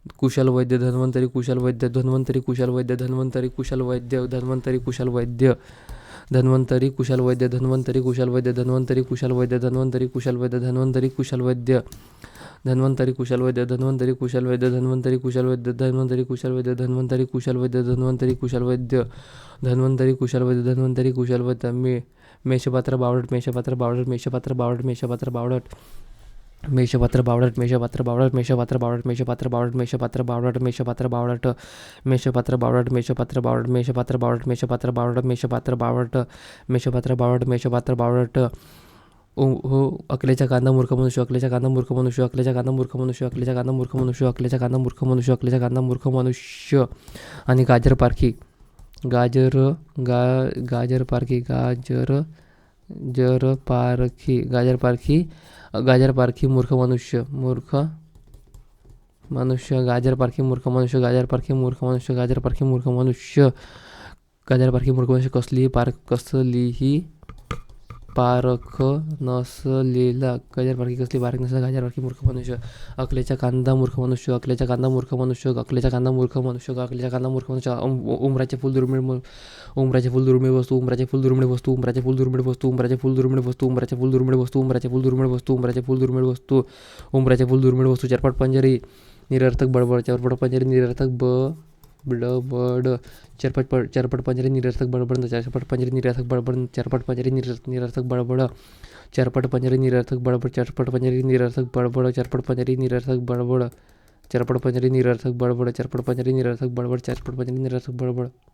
कुशल वैद्य धन्वंतरी कुशल वैद्य धन्वंतरी कुशल वैद्य धन्वंतरी कुशल वैद्य धन्वंतरी कुशल वैद्य धन्वंतरी कुशल वैद्य धन्वंतरी कुशल वैद्य धन्वंतरी कुशल वैद्य धन्वंतरी कुशल वैद्य धन्वंतरी कुशल वैद्य धन्वंतरी कुशल वैद्य धन्वंतरी कुशल वैद्य धन्वंतरी कुशल वैद्य धन्वंतरी कुशल वैद्य धन्वंतरी कुशल वैद्य धन्वंतरी कुशल वैद्य धन्वंतरी कुशल वैद्य धन्वंतरी कुशल वैद्य मेषपात्र बावडट मेषपात्र बावडट मेषपात्र बावडट मेषपात्र बावडट मेषपात्र बावडट मेषपात्र बावडट मेषपात्र बावडट मेषपात्र बावडट मेषपात्र बावडट मेषपात्र बावडट मेषपात्र बावडट मेषपात्र बावडट मेषपात्र बावडट मेषपात्र बावडट मेषपात्र बावडट मेषपात्र बावडट मेषपात्र बावडट हो अकलेचा कांदा मूर्ख मनुष्य अकलेचा कांदा मूर्ख मनुष्य अकलेचा कांदा मूर्ख मनुष्य अकलेचा कांदा मूर्ख मनुष्य अकलेचा कांदा मूर्ख मनुष्य अकलेचा कांदा मूर्ख मनुष्य आणि गाजर पारखी गाजर पारखी गाजर पारखी मूर्ख मनुष्य गाजर पारखी मूर्ख मनुष्य गाजर पारखी मूर्ख मनुष्य गाजर पारखी मूर्ख मनुष्य गाजर पारखी मूर्ख मनुष्य कसलीही पारख नसलेला गाजर पारखी कसली पारख नसलेला गाजर पारखी मूर्ख मनुष्य अकलेचा कांदा मूर्ख मनुष्य अकलेचा कांदा मूर्ख मनुष्य अकलेचा कांदा मूर्ख मनुष्य अकलेचा कांदा मूर्ख मनुष्य उमराचे फुल दुर्मिळ वस्तू उमराचे फुल दुर्मिळ वस्तू उमराचे फुल दुर्मिळ वस्तू उमराचे फुल दुर्मिळ वस्तू उमराचे फुल दुर्मिळ वस्तू उमराचे फुल दुर्मिळ वस्तू उमराचे फुल दुर्मिळ वस्तू उमराचे फुल दुर्मिळ वस्तू चरपट पंजरी निरर्थक बडबड चरपट पंजरी निरर्थक बडबड चरपट पंजरी निरर्थक बडबड चरपट पंजरी निरर्थक बडबड चरपट पंजरी निरर्थक बडबड चरपट पंजरी निरर्थक बडबड चरपट पंजरी निरर्थक बडबड चरपट पंजरी निरर्थक बडबड चरपट पंजरी निरर्थक बडबड चरपट पंजरी निरर्थक बडबड चरपट पंजरी निरर्थक बडबड